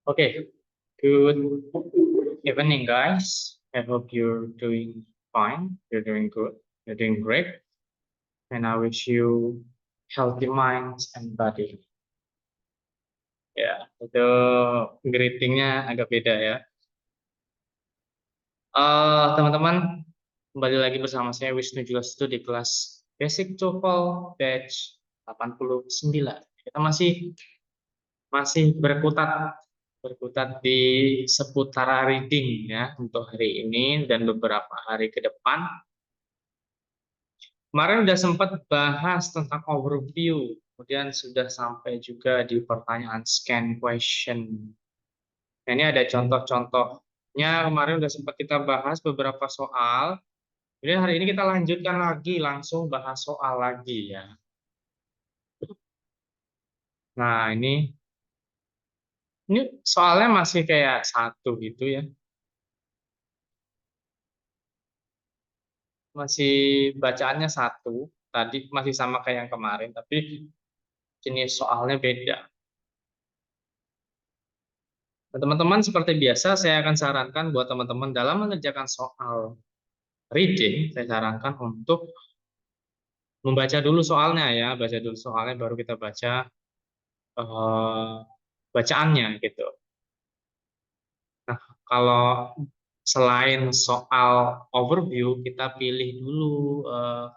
Okay, good evening, guys. I hope you're doing fine. You're doing good. You're doing great. And I wish you healthy minds and body. Ya, itu greetingnya agak beda ya. Teman-teman, kembali lagi bersama saya Wisnu Julastu di kelas Basic TOEFL Batch 89. Kita masih berkutat di seputar reading ya untuk hari ini dan beberapa hari ke depan. Kemarin udah sempat bahas tentang overview, kemudian sudah sampai juga di pertanyaan scan question. Nah, ini ada contoh-contohnya, kemarin udah sempat kita bahas beberapa soal. Jadi hari ini kita lanjutkan lagi, langsung bahas soal lagi ya. Nah, ini soalnya masih kayak satu gitu ya. Masih bacaannya satu, tadi masih sama kayak yang kemarin, tapi jenis soalnya beda. Nah, teman-teman, seperti biasa, saya akan sarankan buat teman-teman dalam mengerjakan soal reading, saya sarankan untuk membaca dulu soalnya ya, baca dulu soalnya baru kita baca eh, bacaannya gitu. Nah, kalau selain soal overview, kita pilih dulu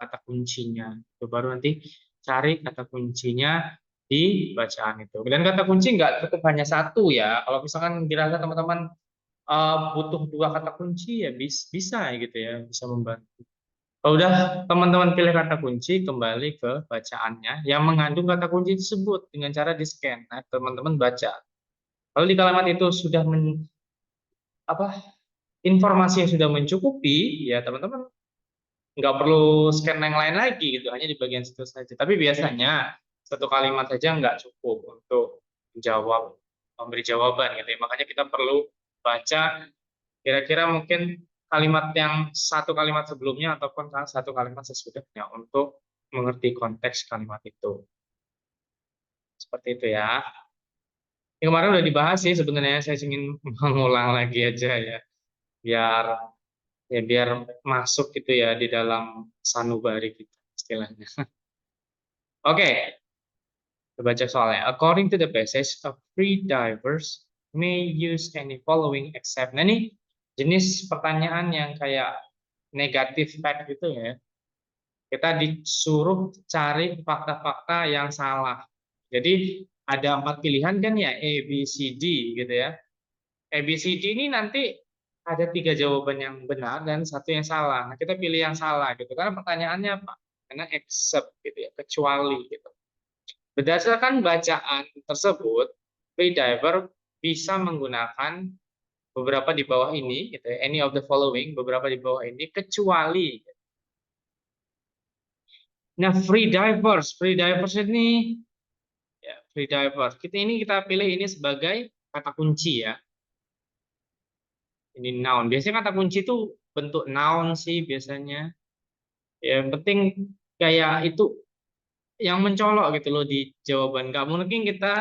kata kuncinya. Itu baru nanti cari kata kuncinya di bacaan itu. Dan kata kunci nggak cukup hanya satu ya. Kalau misalkan dirasa teman-teman butuh dua kata kunci ya bisa gitu ya, bisa membantu. Kalau udah teman-teman pilih kata kunci, kembali ke bacaannya yang mengandung kata kunci tersebut dengan cara di-scan. Nah, teman-teman baca. Kalau di kalimat itu sudah apa informasi yang sudah mencukupi, ya teman-teman nggak perlu scan yang lain lagi gitu, hanya di bagian situ saja. Tapi biasanya satu kalimat saja nggak cukup untuk menjawab, memberi jawaban gitu ya. Makanya kita perlu baca kira-kira mungkin kalimat yang satu kalimat sebelumnya ataupun satu kalimat sesudahnya untuk mengerti konteks kalimat itu. Seperti itu ya. Ini kemarin udah dibahas sih sebenarnya, saya ingin mengulang lagi aja ya, biar biar masuk gitu ya di dalam sanubari kita istilahnya. Oke, kita baca soalnya. According to the passage, a free divers may use any following except. Nah, ini jenis pertanyaan yang kayak negatif fact gitu ya. Kita disuruh cari fakta-fakta yang salah. Jadi ada 4 pilihan kan ya, A, B, C, D gitu ya. A, B, C, D ini nanti ada 3 jawaban yang benar dan satu yang salah. Nah, kita pilih yang salah gitu. Karena pertanyaannya apa? Karena except gitu ya, kecuali gitu. Berdasarkan bacaan tersebut, freediver bisa menggunakan beberapa di bawah ini, gitu ya, any of the following, beberapa di bawah ini, kecuali. Nah, free divers ini, ya, free divers. Kita pilih ini sebagai kata kunci ya. Ini noun. Biasanya kata kunci itu bentuk noun sih biasanya. Ya, yang penting kayak itu yang mencolok gitu loh di jawaban. Nggak mungkin kita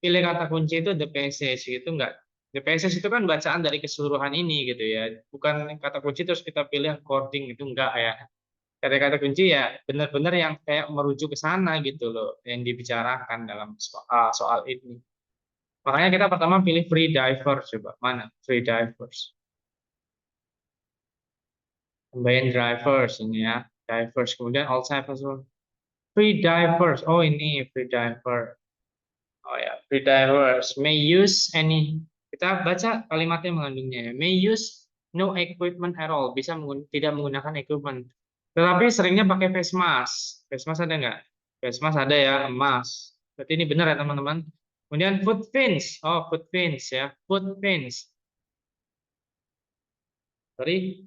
pilih kata kunci itu the passage gitu, nggak. The passage itu kan bacaan dari keseluruhan ini gitu ya. Bukan kata kunci terus kita pilih according itu enggak ya. Kata-kata kunci ya benar-benar yang kayak merujuk ke sana gitu loh yang dibicarakan dalam soal ini. Makanya kita pertama pilih free divers, coba. Mana? Free divers. Pembayan drivers ini ya. Divers. Kemudian all types of free divers. Oh, ini free diver. Oh ya, free divers may use any. Kita baca kalimatnya mengandungnya ya. May use no equipment at all. Bisa tidak menggunakan equipment. Tetapi seringnya pakai face mask. Face mask ada nggak? Face mask ada ya, emas. Berarti ini benar ya teman-teman. Kemudian foot fins. Oh, foot fins ya. Foot fins. Sorry,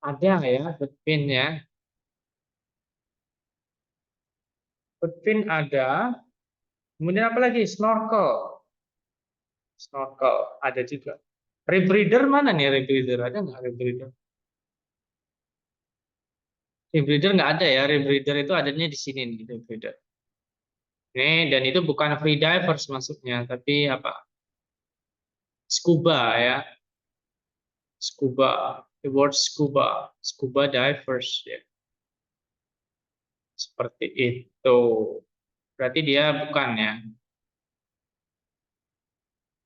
ada nggak ya foot fin ya? Foot fin ada. Kemudian apa lagi? Snorkel. Snorkel ada juga. Rebreather mana nih rebreather? Ada nggak rebreather? Rebreather nggak ada ya. Rebreather itu adanya di sini nih rebreather. Nih, dan itu bukan free divers maksudnya, tapi apa? Scuba ya, scuba, the word scuba, scuba divers ya, seperti itu. Berarti dia bukan ya,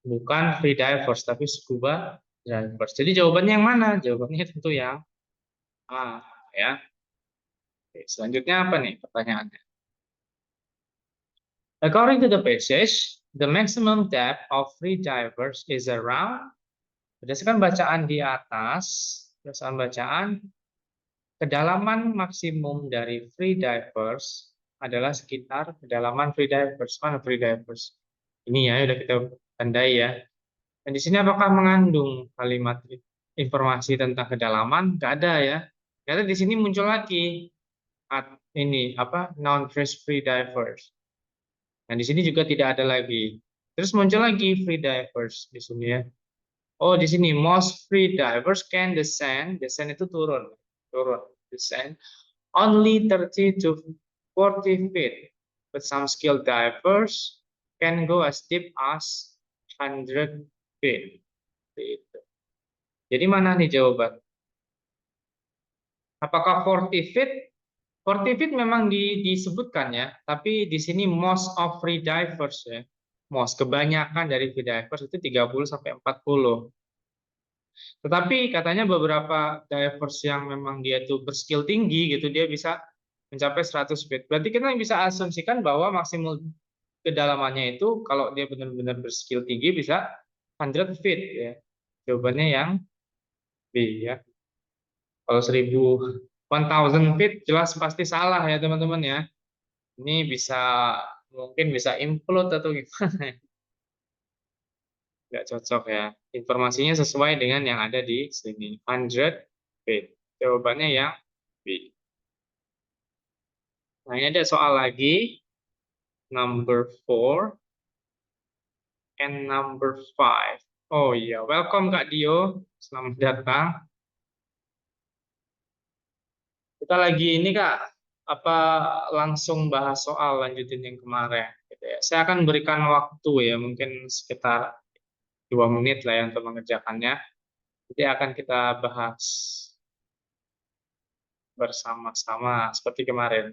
bukan free divers tapi scuba divers. Jadi jawabannya yang mana? Jawabannya tentu yang A ya. Oke, selanjutnya apa nih pertanyaannya? According to the passage, the maximum depth of free divers is around. Berdasarkan bacaan di atas, berdasarkan bacaan, kedalaman maksimum dari free divers adalah sekitar kedalaman free divers. Mana free divers? Ini ya, udah kita tandai ya. Dan di sini apakah mengandung kalimat informasi tentang kedalaman? Nggak ada ya. Ternyata di sini muncul lagi ini apa noun phrase free divers. Nah di sini juga tidak ada lagi. Terus muncul lagi free divers di sini ya. Oh di sini most free divers can descend. Descend itu turun, turun, descend only 30 to 40 feet. But some skilled divers can go as deep as 100 feet. Gitu. Jadi mana nih jawaban? Apakah 40 feet? 40 feet memang disebutkan ya, tapi di sini most of free divers ya. Most kebanyakan dari free divers itu 30 sampai 40. Tetapi katanya beberapa divers yang memang dia tuh berskill tinggi gitu, dia bisa mencapai 100 feet. Berarti kita bisa asumsikan bahwa maksimum kedalamannya itu kalau dia benar-benar berskill tinggi bisa 100 feet ya. Jawabannya yang B ya. Kalau 1000 feet jelas pasti salah ya teman-teman ya. Ini bisa mungkin bisa implode atau gimana ya. Nggak cocok ya. Informasinya sesuai dengan yang ada di sini. 100 feet. Jawabannya yang B. Nah, ini ada soal lagi. Number 4 and number 5. Oh iya, welcome Kak Dio. Selamat datang. Kita lagi ini Kak, apa langsung bahas soal lanjutin yang kemarin gitu ya. Saya akan berikan waktu ya, mungkin sekitar 2 menit lah ya untuk mengerjakannya. Jadi akan kita bahas bersama-sama seperti kemarin.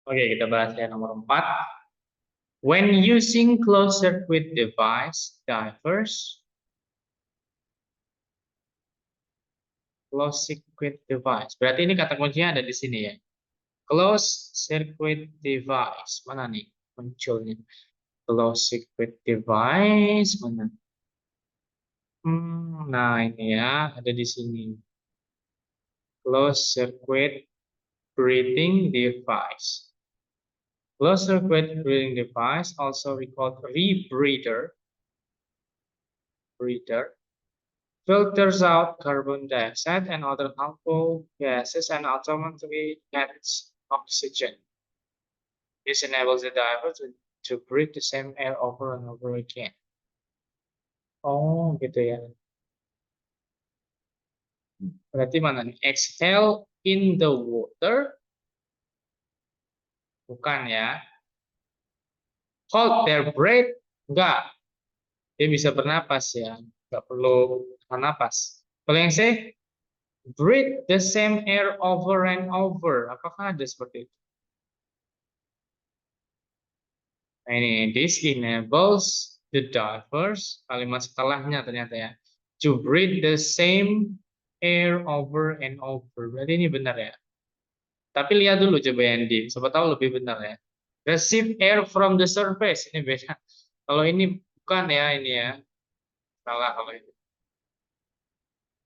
Oke, kita bahas yang nomor 4. When using closed circuit device, divers, closed circuit device. Berarti ini kata kuncinya ada di sini ya. Closed circuit device. Mana nih munculnya? Closed circuit device mana? Nah ini ya, ada di sini. Closed circuit breathing device. Closed circuit breathing device, also we call rebreather, breather, filters out carbon dioxide and other harmful gases and automatically adds oxygen. This enables the diver to breathe the same air over and over again. Oh, gitu ya. Berarti mana nih? Exhale in the water. Bukan ya. Hold their breath. Enggak. Dia bisa bernapas ya. Enggak perlu bernapas. Kalau yang C, breathe the same air over and over. Apakah ada seperti itu? Nah, ini, this enables the divers, kalimat setelahnya ternyata ya, to breathe the same air over and over. Berarti ini benar ya. Tapi lihat dulu coba yang di, siapa tahu lebih benar ya. Receive air from the surface, ini beda. Kalau ini bukan ya, ini ya. Salah kalau itu.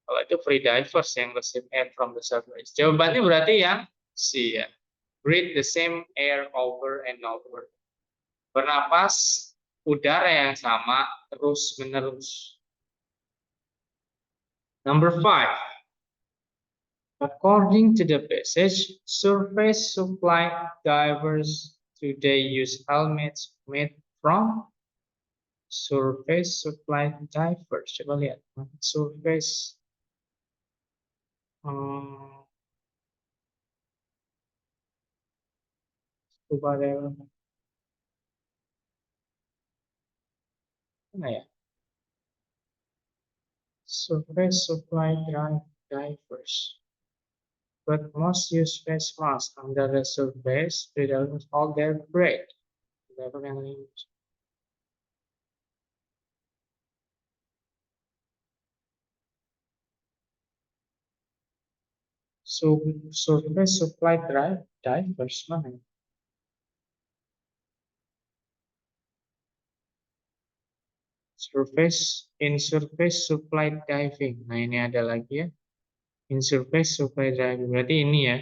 Kalau itu free divers yang receive air from the surface. Jawabannya berarti yang C ya. Breathe the same air over and over. Bernapas udara yang sama terus menerus. Number 5. According to the passage, surface supply divers today use helmets made from surface supply divers. Coba lihat surface scuba diver. Mana ya? Surface supply divers. But most use face masks under the surface without all their breath. Diver can use. So surface supply divers mana? Surface supply diving. Nah ini ada lagi ya. In surface supply diving. Berarti ini ya.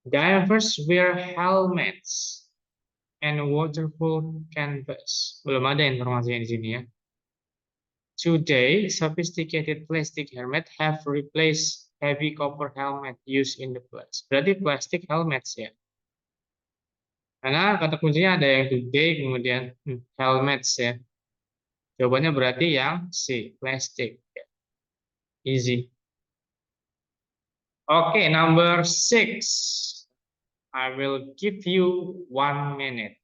Divers wear helmets and waterproof canvas. Belum ada informasinya di sini ya. Today, sophisticated plastic helmet have replaced heavy copper helmet used in the past. Berarti plastic helmets ya. Karena kata kuncinya ada yang today, kemudian helmets ya. Jawabannya berarti yang C, plastic. Easy. Okay, number 6. I will give you 1 minute.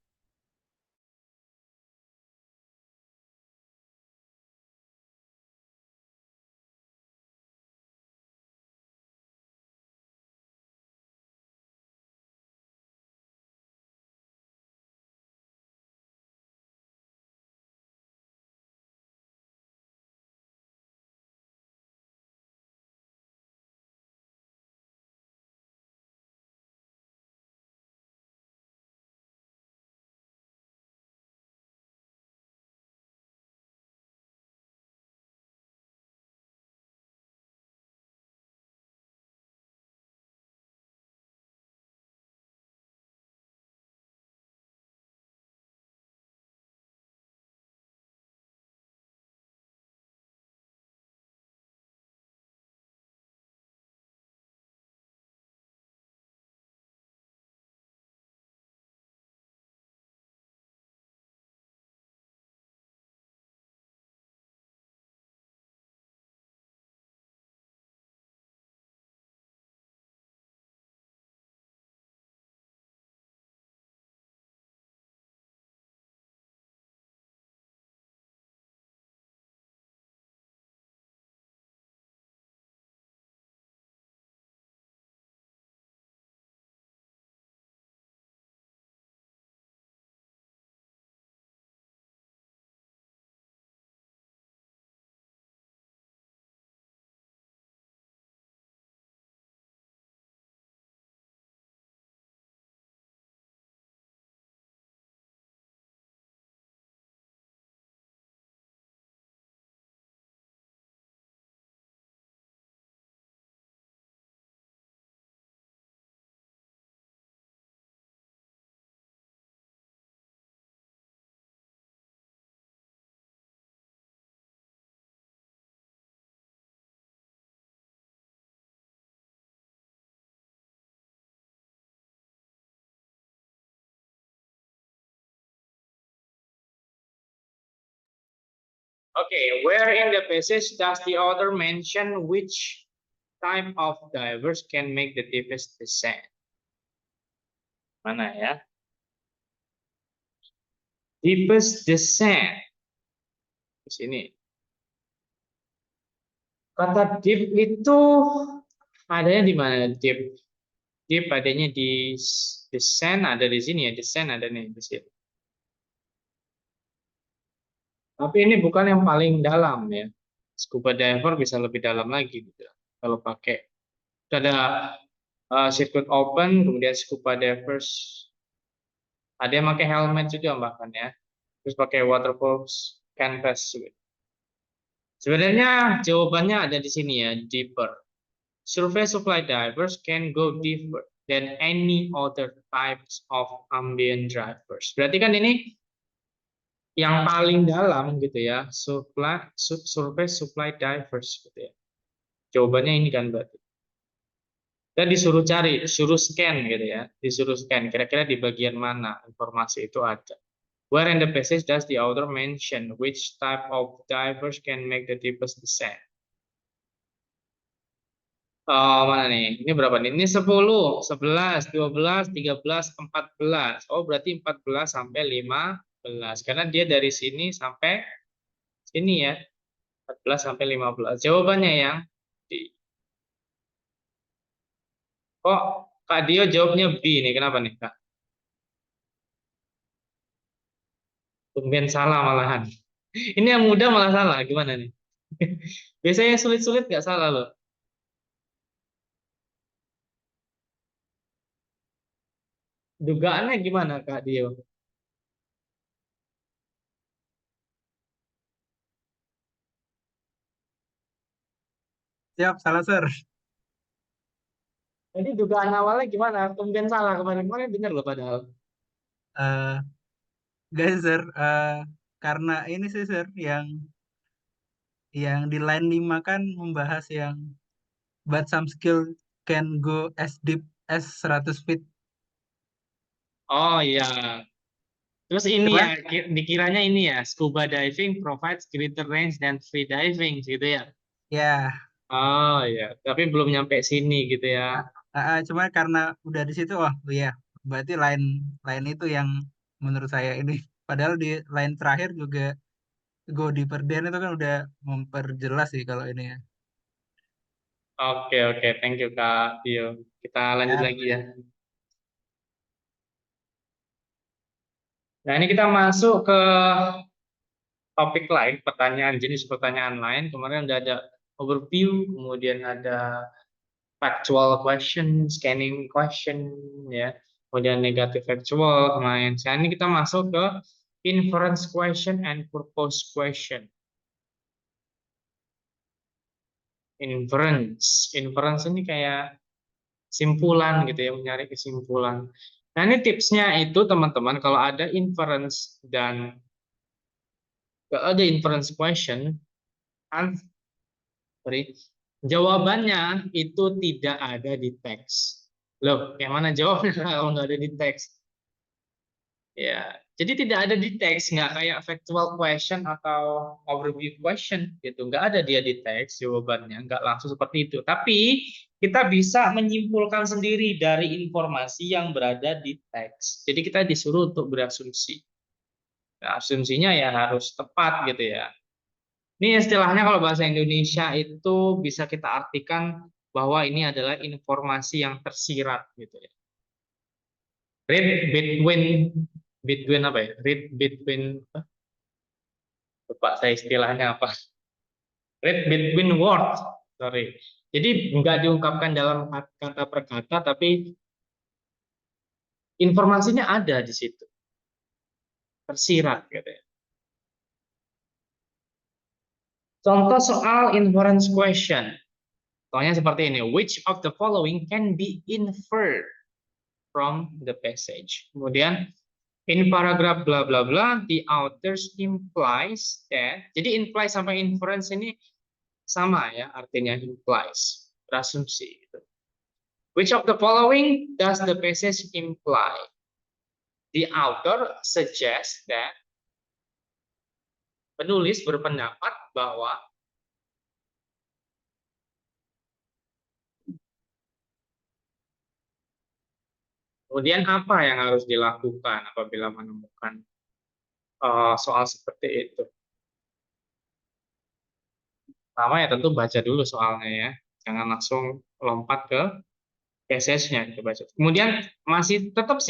Okay, where in the passage does the author mention which type of divers can make the deepest descent? Mana ya? Deepest descent. Di sini. Kata deep itu adanya di mana? Deep. Deep adanya di descent, ada di sini ya. Descent ada nih di sini. Tapi ini bukan yang paling dalam ya. Scuba diver bisa lebih dalam lagi gitu. Kalau pakai ada circuit open, kemudian scuba divers ada yang pakai helmet juga bahkan ya. Terus pakai waterproof canvas juga. Sebenarnya jawabannya ada di sini ya, deeper. Surface supply divers can go deeper than any other types of ambient divers. Berarti kan ini yang paling dalam gitu ya, surface supply divers gitu ya. Jawabannya ini kan berarti. Dan disuruh cari, disuruh scan gitu ya, disuruh scan. Kira-kira di bagian mana informasi itu ada. Where in the passage does the author mention which type of divers can make the deepest descent? Oh, mana nih? Ini berapa nih? Ini 10, 11, 12, 13, 14. Oh, berarti 14 sampai 15. Karena dia dari sini sampai sini ya. 14 sampai 15. Jawabannya yang D. Kok Kak Dio jawabnya B nih? Kenapa nih, Kak? Tumben salah malahan. Ini yang mudah malah salah. Gimana nih? Biasanya sulit-sulit nggak salah loh. Dugaannya gimana, Kak Dio? Siap, salah, Sir. Jadi dugaan awalnya gimana? Tumben salah kemarin-kemarin bener loh padahal. Eh, guys, Sir, karena ini sih, Sir, yang di line 5 kan membahas yang but some skill can go as deep as 100 feet. Oh iya. Terus ini ya, Cuman, dikiranya ini ya, scuba diving provides greater range than free diving gitu ya. ya, Oh iya, tapi belum nyampe sini gitu ya. cuman karena udah di situ, oh iya, berarti line line itu yang menurut saya ini. Padahal di line terakhir juga go deeper than itu kan udah memperjelas sih kalau ini ya. Oke oke, thank you Kak Tio. Kita lanjut Ya, lagi ya. Nah ini kita masuk ke topik lain, pertanyaan jenis pertanyaan lain. Kemarin udah ada overview, kemudian ada factual question, scanning question, ya, kemudian negative factual, kemarin. Sekarang ini kita masuk ke inference question and purpose question. Inference ini kayak simpulan gitu ya, mencari kesimpulan. Nah ini tipsnya itu teman-teman, kalau ada inference dan kalau ada inference question, sorry, jawabannya itu tidak ada di teks. Loh, yang mana jawabnya kalau nggak ada di teks? Ya, jadi tidak ada di teks, nggak kayak factual question atau overview question gitu, nggak ada dia di teks jawabannya, nggak langsung seperti itu. Tapi kita bisa menyimpulkan sendiri dari informasi yang berada di teks. Jadi kita disuruh untuk berasumsi. Nah, asumsinya ya harus tepat gitu ya. Ini istilahnya kalau bahasa Indonesia itu bisa kita artikan bahwa ini adalah informasi yang tersirat gitu ya. Read between apa ya? Read between lupa saya istilahnya apa? Read between words. Sorry. Jadi nggak diungkapkan dalam kata per kata, tapi informasinya ada di situ, tersirat gitu ya. Contoh soal inference question. Contohnya seperti ini. Which of the following can be inferred from the passage? Kemudian in paragraph bla bla bla, the authors implies that. Jadi imply sampai inference ini sama ya, artinya implies, berasumsi. Gitu. Which of the following does the passage imply? The author suggests that penulis berpendapat bahwa kemudian apa yang harus dilakukan apabila menemukan soal seperti itu. Pertama ya tentu baca dulu soalnya ya, jangan langsung lompat ke passage-nya gitu baca. Kemudian masih tetap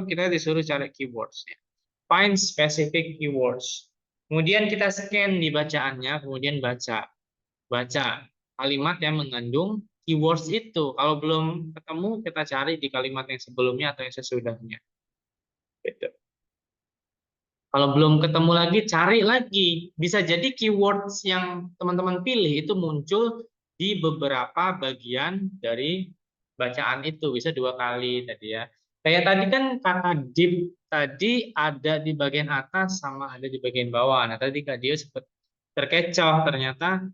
kita disuruh cari keywords ya. Find specific keywords. Kemudian kita scan di bacaannya, kemudian baca kalimat yang mengandung keywords itu. Kalau belum ketemu, kita cari di kalimat yang sebelumnya atau yang sesudahnya. Gitu. Kalau belum ketemu lagi, cari lagi. Bisa jadi keywords yang teman-teman pilih itu muncul di beberapa bagian dari bacaan itu. Bisa 2 kali tadi ya. Kayak tadi kan kata deep tadi ada di bagian atas sama ada di bagian bawah. Nah tadi Kak Dio sempat terkecoh. Ternyata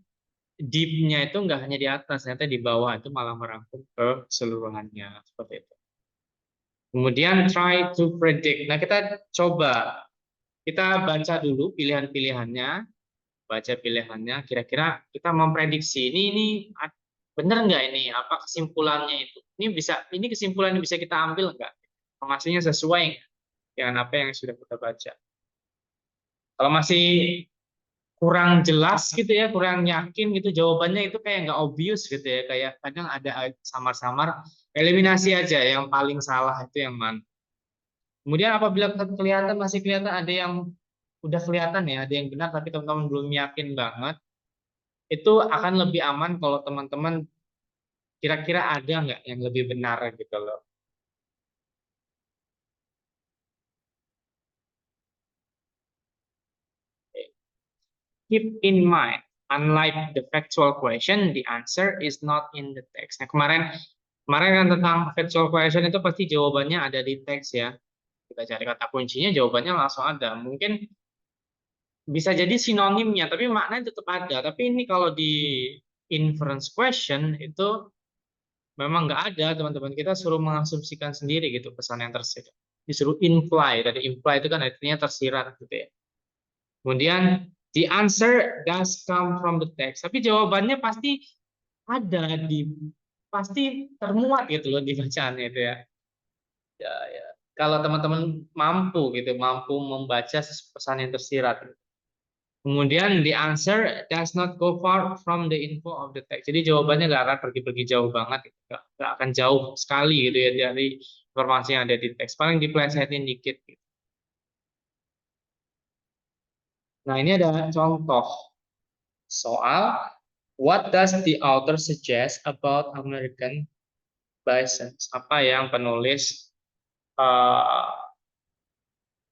deep-nya itu nggak hanya di atas, ternyata di bawah itu malah merangkum keseluruhannya. Seperti itu. Kemudian try to predict. Nah kita coba kita baca dulu pilihan-pilihannya, baca pilihannya, kira-kira kita memprediksi ini benar nggak ini, apa kesimpulannya itu, ini kesimpulan yang bisa kita ambil nggak, informasinya sesuai nggak dengan apa yang sudah kita baca. Kalau masih kurang jelas gitu ya, kurang yakin gitu jawabannya itu kayak nggak obvious gitu ya, kayak kadang ada samar-samar, eliminasi aja yang paling salah itu yang mana. Kemudian apabila masih kelihatan ada yang udah kelihatan ya, ada yang benar tapi teman-teman belum yakin banget, itu akan lebih aman kalau teman-teman kira-kira ada nggak yang lebih benar gitu loh. Keep in mind, unlike the factual question, the answer is not in the text. Nah, kemarin kan tentang factual question itu pasti jawabannya ada di teks ya. Kita cari kata kuncinya, jawabannya langsung ada. Mungkin bisa jadi sinonimnya, tapi maknanya tetap ada. Tapi ini kalau di inference question itu memang nggak ada, teman-teman. Kita suruh mengasumsikan sendiri gitu pesan yang tersirat. Disuruh imply. Tadi imply itu kan artinya tersirat gitu ya. Kemudian the answer does come from the text. Tapi jawabannya pasti ada pasti termuat gitu loh di bacaannya itu ya. Ya, ya. Kalau teman-teman mampu gitu, mampu membaca pesan yang tersirat. Kemudian the answer does not go far from the info of the text. Jadi jawabannya nggak akan pergi-pergi jauh banget, nggak akan jauh sekali gitu ya dari informasi yang ada di teks. Paling dipelesetin dikit. Gitu. Nah ini ada contoh soal what does the author suggest about American bisons? Apa yang penulis uh,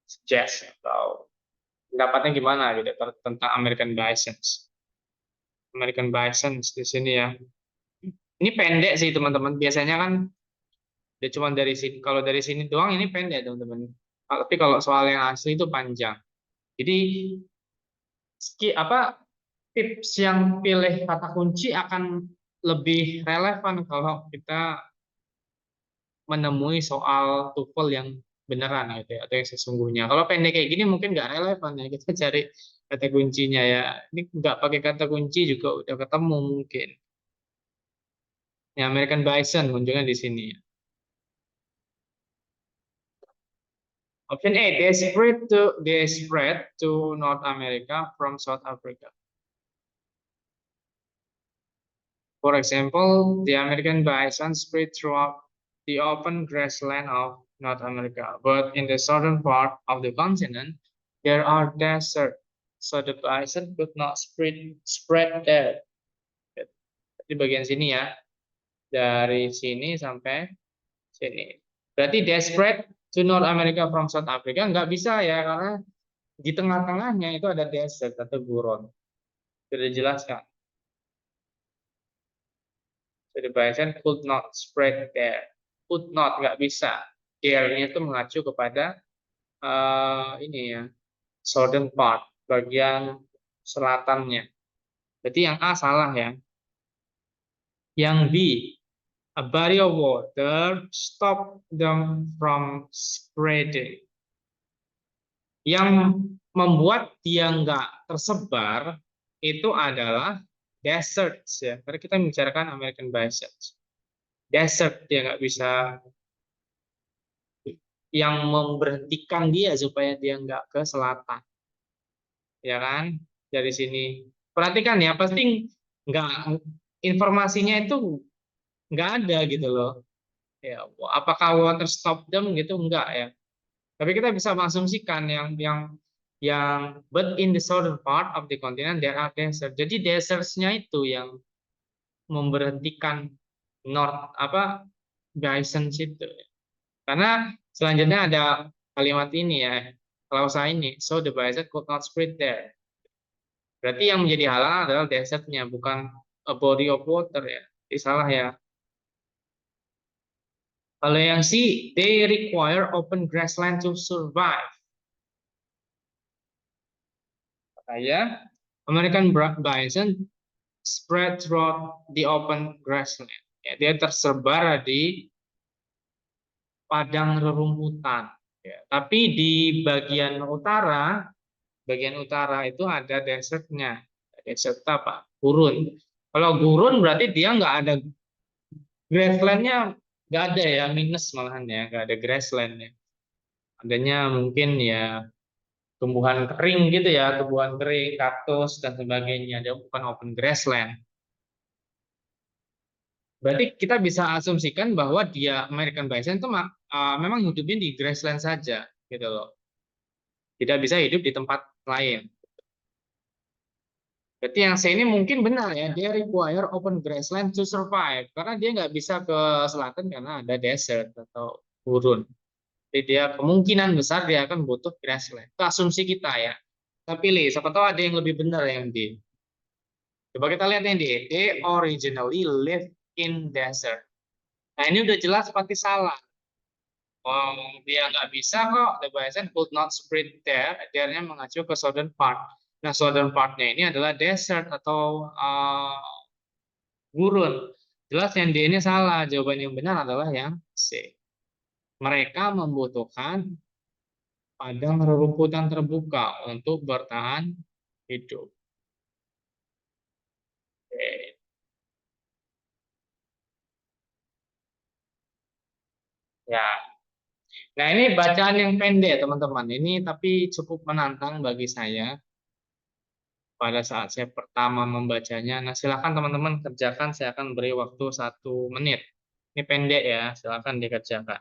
suggest atau pendapatnya gimana gitu tentang American bisons? American bisons di sini ya. Ini pendek sih teman-teman. Biasanya kan dia cuma dari sini. Kalau dari sini doang ini pendek teman-teman. Tapi kalau soal yang asli itu panjang. Jadi apa tips yang pilih kata kunci akan lebih relevan kalau kita menemui soal TOEFL yang beneran gitu ya, atau yang sesungguhnya. Kalau pendek kayak gini mungkin nggak relevan ya, kita cari kata kuncinya ya. Ini nggak pakai kata kunci juga udah ketemu mungkin. Ya American Bison munculnya di sini. Option A, they spread to North America from South Africa. For example, the American bison spread throughout the open grassland of North America, but in the southern part of the continent, there are deserts, so the bison could not spread there. Di bagian sini ya, dari sini sampai sini. Berarti they spread to North America from South Africa nggak bisa ya, karena di tengah-tengahnya itu ada desert atau gurun. Sudah dijelaskan. So the bison could not spread there. Could not, nggak bisa. There-nya itu mengacu kepada ini ya, southern part, bagian selatannya. Berarti yang A salah ya. Yang B, a body of water stop them from spreading. Yang membuat dia nggak tersebar itu adalah deserts ya. Karena kita membicarakan American Bison. Desert dia nggak bisa, yang memberhentikan dia supaya dia nggak ke selatan, ya kan? Dari sini perhatikan ya, pasti nggak, informasinya itu nggak ada gitu loh. Ya, apakah water stop them gitu, enggak ya. Tapi kita bisa mengasumsikan yang but in the southern part of the continent there are desert. Jadi desertsnya itu yang memberhentikan north apa bison itu. Karena selanjutnya ada kalimat ini ya, klausa ini, so the bison could not spread there. Berarti yang menjadi halangan adalah desertnya, bukan a body of water ya. Jadi salah ya. Kalau yang C, they require open grassland to survive. Saya, American bison spread throughout the open grassland. Ya, dia tersebar di padang rerumputan. Ya, tapi di bagian utara itu ada desertnya. Desert apa? Gurun. Kalau gurun berarti dia nggak ada grasslandnya, nggak ada ya, minus malahan ya, nggak ada grasslandnya. Adanya mungkin ya tumbuhan kering gitu ya, tumbuhan kering, kaktus dan sebagainya. Dia bukan open grassland. Berarti kita bisa asumsikan bahwa dia American Bison itu memang hidupnya di grassland saja, gitu loh. Tidak bisa hidup di tempat lain. Berarti yang C ini mungkin benar ya, dia require open grassland to survive. Karena dia nggak bisa ke selatan karena ada desert atau gurun. Jadi dia kemungkinan besar dia akan butuh grassland. Itu asumsi kita ya. Kita pilih, siapa tahu ada yang lebih benar yang D. Coba kita lihat yang D. They originally live in desert. Nah ini udah jelas pasti salah. Oh, dia nggak bisa kok. The bison could not spread there. There-nya mengacu ke southern part. Nah, southern part-nya ini adalah desert atau gurun. Jelas yang D ini salah. Jawaban yang benar adalah yang C. Mereka membutuhkan padang rerumputan terbuka untuk bertahan hidup. Oke. Ya. Nah, ini bacaan yang pendek, teman-teman. Ini tapi cukup menantang bagi saya pada saat saya pertama membacanya. Nah, silakan teman-teman kerjakan. Saya akan beri waktu 1 menit. Ini pendek ya, silakan dikerjakan.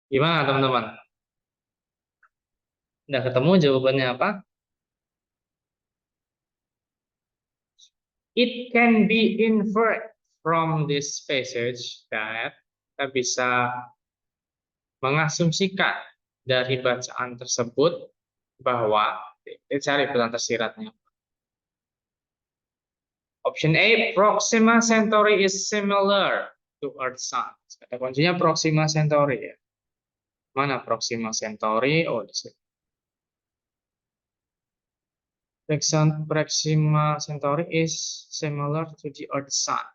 Gimana teman-teman? Udah ketemu jawabannya apa? It can be inferred from this passage that kita bisa mengasumsikan dari bacaan tersebut bahwa cari bilangan tersiratnya. Option A, Proxima Centauri is similar to Earth Sun. Kata kuncinya Proxima Centauri ya. Mana Proxima Centauri? Oh, di sini. Proxima Centauri is similar to the Earth Sun.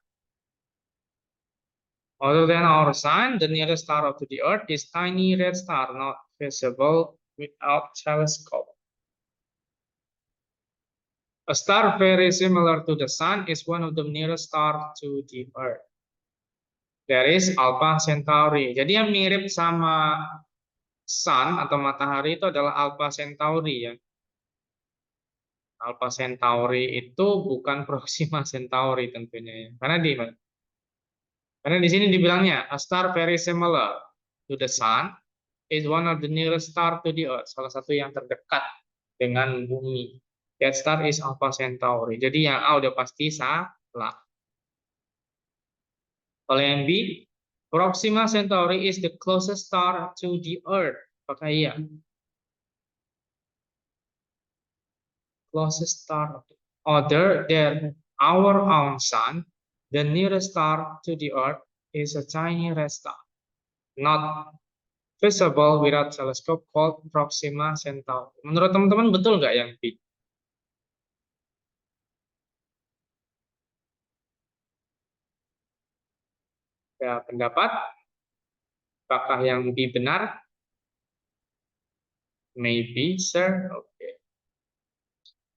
Other than our sun, the nearest star to the Earth is tiny red star, not visible without telescope. A star very similar to the sun is one of the nearest stars to the Earth. There is Alpha Centauri. Jadi yang mirip sama sun atau matahari itu adalah Alpha Centauri ya. Alpha Centauri itu bukan Proxima Centauri tentunya ya. Karena di sini dibilangnya a star very similar to the sun is one of the nearest star to the Earth. Salah satu yang terdekat dengan bumi. That star is Alpha Centauri. Jadi yang A udah pasti salah. Kalau yang B, Proxima Centauri is the closest star to the Earth. Apakah iya? Closest star other than our own sun, the nearest star to the Earth is a tiny red star, not visible without telescope called Proxima Centauri. Menurut teman-teman betul nggak yang B? Ya, pendapat? Apakah yang B benar? Maybe, sir. Oke.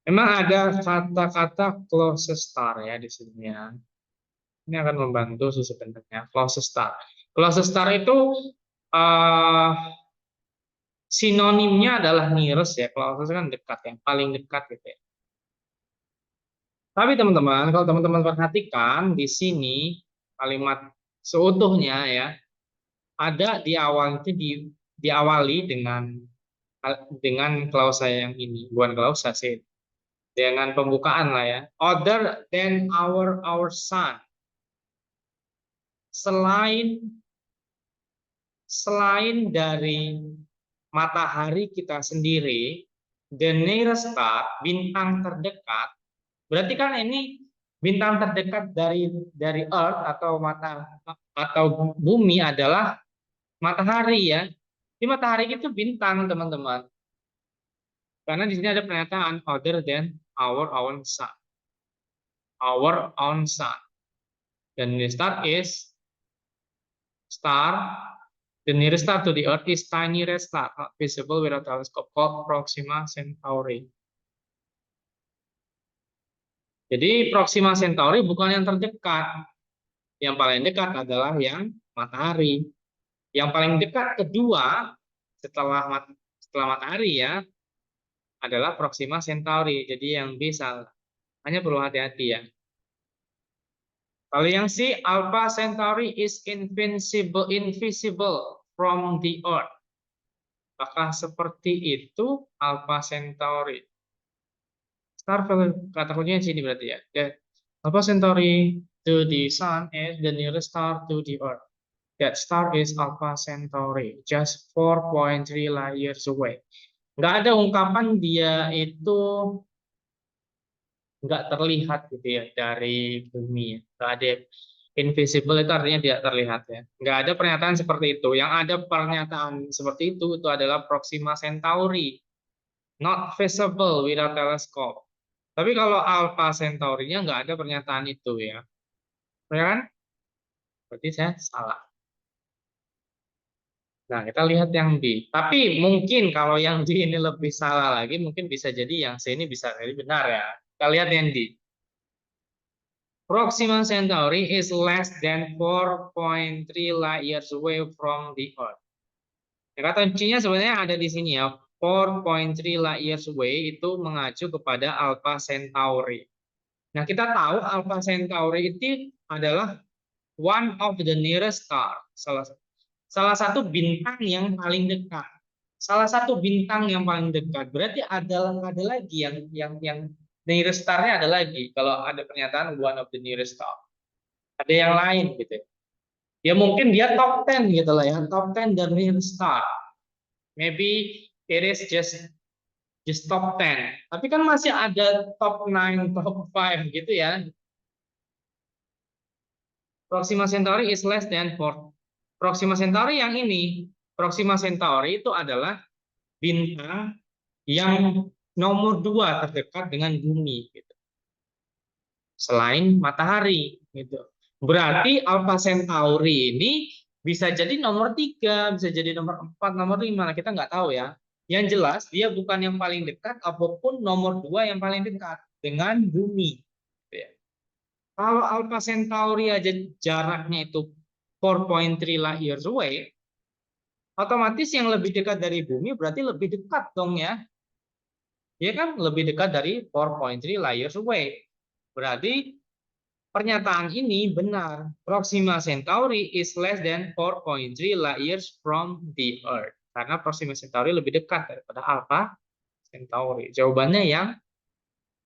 Memang ada kata-kata closest star ya di sini ya. Ini akan membantu sih sebenarnya. Closest star. Closest star itu sinonimnya adalah nearest ya. Closest kan dekat, yang paling dekat gitu ya. Tapi teman-teman, kalau teman-teman perhatikan di sini kalimat seutuhnya ya, ada di awal itu diawali dengan klausa yang ini, bukan klausa sih, dengan pembukaan lah ya. Other than our sun, selain dari matahari kita sendiri, the nearest star, bintang terdekat, berarti kan ini bintang terdekat dari Earth atau bumi adalah matahari ya. Di matahari itu bintang teman-teman. Karena di sini ada pernyataan other than our own sun. Our own sun. Dan the star is star. The nearest star to the Earth is tiny red star, not visible without telescope, called Proxima Centauri. Jadi Proxima Centauri bukan yang terdekat. Yang paling dekat adalah yang matahari. Yang paling dekat kedua setelah matahari ya adalah Proxima Centauri. Jadi yang bisa hanya perlu hati-hati ya. Kalau yang C, Alpha Centauri is invisible from the Earth. Apakah seperti itu Alpha Centauri? Star kata kuncinya sini berarti ya. Alpha Centauri to the Sun is the nearest star to the Earth. That star is Alpha Centauri, just 4.3 light years away. Nggak ada ungkapan dia itu nggak terlihat gitu ya dari bumi. Nggak ada invisible itu artinya tidak terlihat ya. Nggak ada pernyataan seperti itu. Yang ada pernyataan seperti itu adalah Proxima Centauri, not visible without telescope. Tapi kalau Alpha Centauri-nya nggak ada pernyataan itu ya. Ya kan? Berarti saya salah. Nah, kita lihat yang B. Tapi mungkin kalau yang D ini lebih salah lagi, mungkin bisa jadi yang C ini bisa jadi benar ya. Kita lihat yang D. Proxima Centauri is less than 4.3 light years away from the Earth. Ya, kata kuncinya sebenarnya ada di sini ya. 4.3 light years away itu mengacu kepada Alpha Centauri. Nah, kita tahu Alpha Centauri itu adalah one of the nearest star, salah satu bintang yang paling dekat. Salah satu bintang yang paling dekat berarti ada lagi yang nearest star-nya ada lagi. Kalau ada pernyataan one of the nearest star, ada yang lain gitu. Ya mungkin dia top 10 gitu lah ya, top 10 dan nearest star. Maybe it is just top 10. Tapi kan masih ada top 9, top 5 gitu ya. Proxima Centauri is less than 4. Proxima Centauri yang ini, Proxima Centauri itu adalah bintang yang nomor 2 terdekat dengan bumi gitu. Selain matahari gitu. Berarti Alpha Centauri ini bisa jadi nomor 3, bisa jadi nomor 4, nomor 5. Kita nggak tahu ya. Yang jelas dia bukan yang paling dekat apapun nomor 2 yang paling dekat dengan bumi. Gitu ya. Kalau Alpha Centauri aja jaraknya itu 4.3 light years away, otomatis yang lebih dekat dari bumi berarti lebih dekat dong ya. Ya kan lebih dekat dari 4.3 light years away. Berarti pernyataan ini benar. Proxima Centauri is less than 4.3 light years from the Earth. Karena Proxima Centauri lebih dekat daripada Alpha Centauri. Jawabannya yang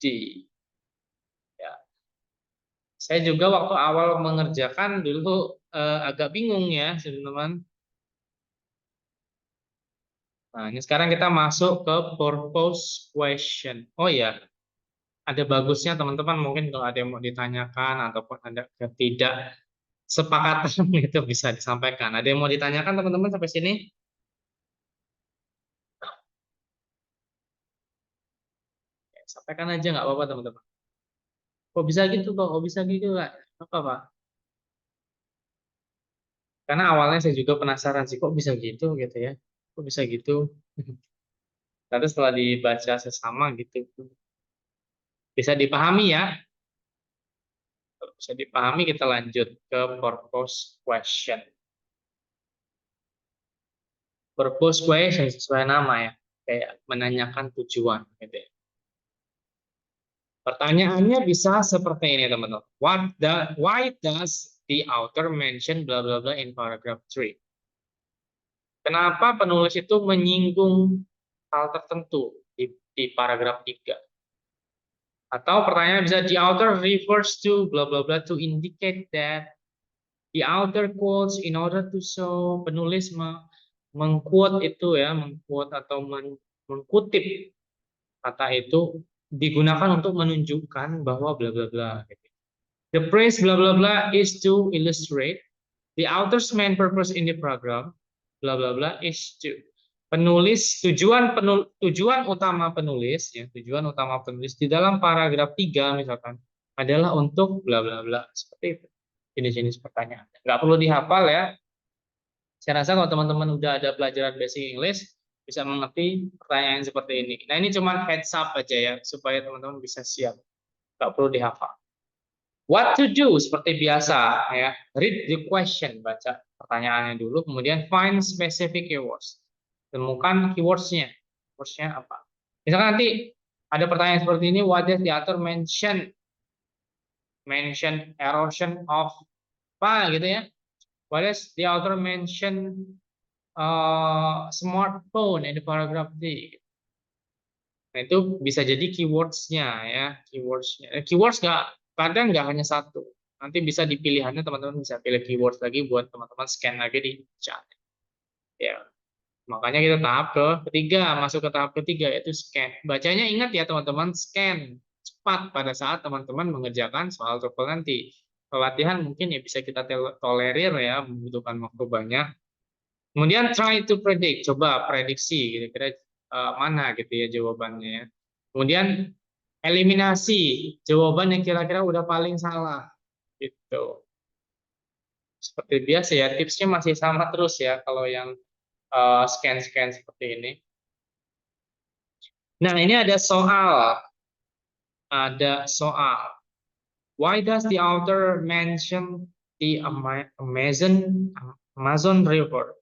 D. Ya. Saya juga waktu awal mengerjakan dulu agak bingung ya, teman-teman. Nah, ini sekarang kita masuk ke purpose question. Oh ya, ada bagusnya teman-teman mungkin kalau ada yang mau ditanyakan ataupun ada ketidaksepakatan itu bisa disampaikan. Ada yang mau ditanyakan teman-teman sampai sini? Ya, sampaikan aja nggak apa-apa teman-teman. Kok bisa gitu kok? Kok bisa gitu Kak? Apa Pak? Karena awalnya saya juga penasaran sih kok bisa gitu ya. Kok bisa gitu? Tapi setelah dibaca sesama gitu bisa dipahami ya. Kalau bisa dipahami kita lanjut ke purpose question. Purpose question sesuai nama ya, kayak menanyakan tujuan gitu ya. Pertanyaannya bisa seperti ini teman-teman. Why does the author mention bla bla bla in paragraph 3? Kenapa penulis itu menyinggung hal tertentu di paragraf 3? Atau pertanyaan bisa the author refers to bla bla bla to indicate that. The author quotes in order to show. Penulis mengquote itu ya, mengquote atau mengkutip kata itu digunakan untuk menunjukkan bahwa bla bla bla. The phrase bla bla bla is to illustrate. The author's main purpose in the program bla bla bla is to. Tujuan utama penulis ya, tujuan utama penulis di dalam paragraf 3 misalkan adalah untuk bla bla bla, seperti itu. Jenis-jenis pertanyaan. Nggak perlu dihafal ya. Saya rasa kalau teman-teman udah ada pelajaran basic English, bisa mengerti pertanyaan seperti ini. Nah, ini cuma heads up aja ya, supaya teman-teman bisa siap. Nggak perlu dihafal. What to do seperti biasa ya. Read the question, baca pertanyaannya dulu, kemudian find specific keywords. Temukan keywords-nya. Keywords-nya apa? Misalkan nanti ada pertanyaan seperti ini, what does the author mention erosion of apa gitu ya? What does the author mention smartphone in the paragraph D? Nah, itu bisa jadi keywords-nya ya, keywords-nya. Keywords kadang nggak hanya satu. Nanti bisa dipilihannya teman-teman bisa pilih keywords lagi buat teman-teman scan lagi di chat. Ya, makanya kita tahap ketiga, masuk ke tahap ketiga yaitu scan. Bacanya ingat ya teman-teman, scan cepat pada saat teman-teman mengerjakan soal TOEFL nanti. Pelatihan mungkin ya bisa kita tolerir ya, membutuhkan waktu banyak. Kemudian try to predict, coba prediksi kira-kira mana gitu ya jawabannya ya. Kemudian eliminasi jawaban yang kira-kira udah paling salah gitu. Seperti biasa ya, tipsnya masih sama terus ya kalau yang scan-scan seperti ini. Nah, ini ada soal. Ada soal. Why does the author mention the Amazon River?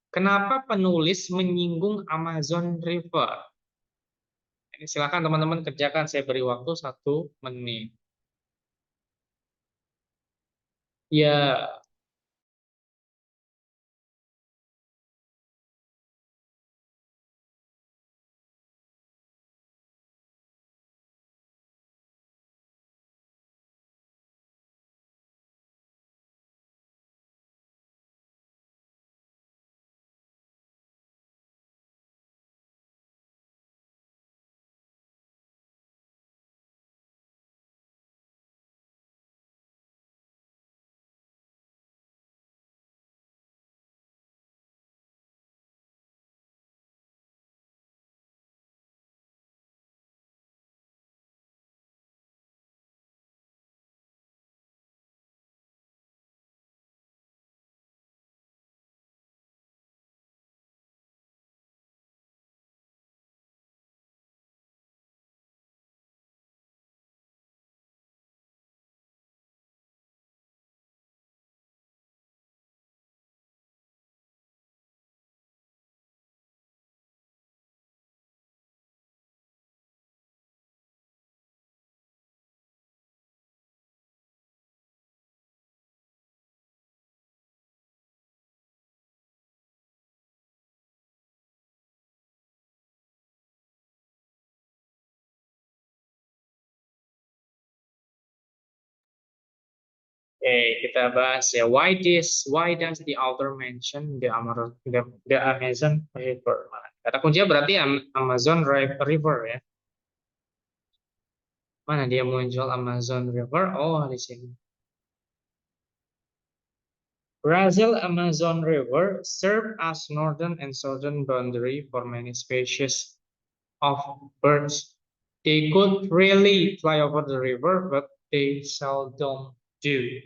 Kenapa penulis menyinggung Amazon River? Ini silakan teman-teman kerjakan, saya beri waktu 1 menit. Ya, Kita bahas ya. Why does the author mention the Amazon River? Kata kuncinya berarti Amazon River ya. Mana dia muncul Amazon River? Oh, di sini. Brazil Amazon River serve as northern and southern boundary for many species of birds. They could really fly over the river, but they seldom do.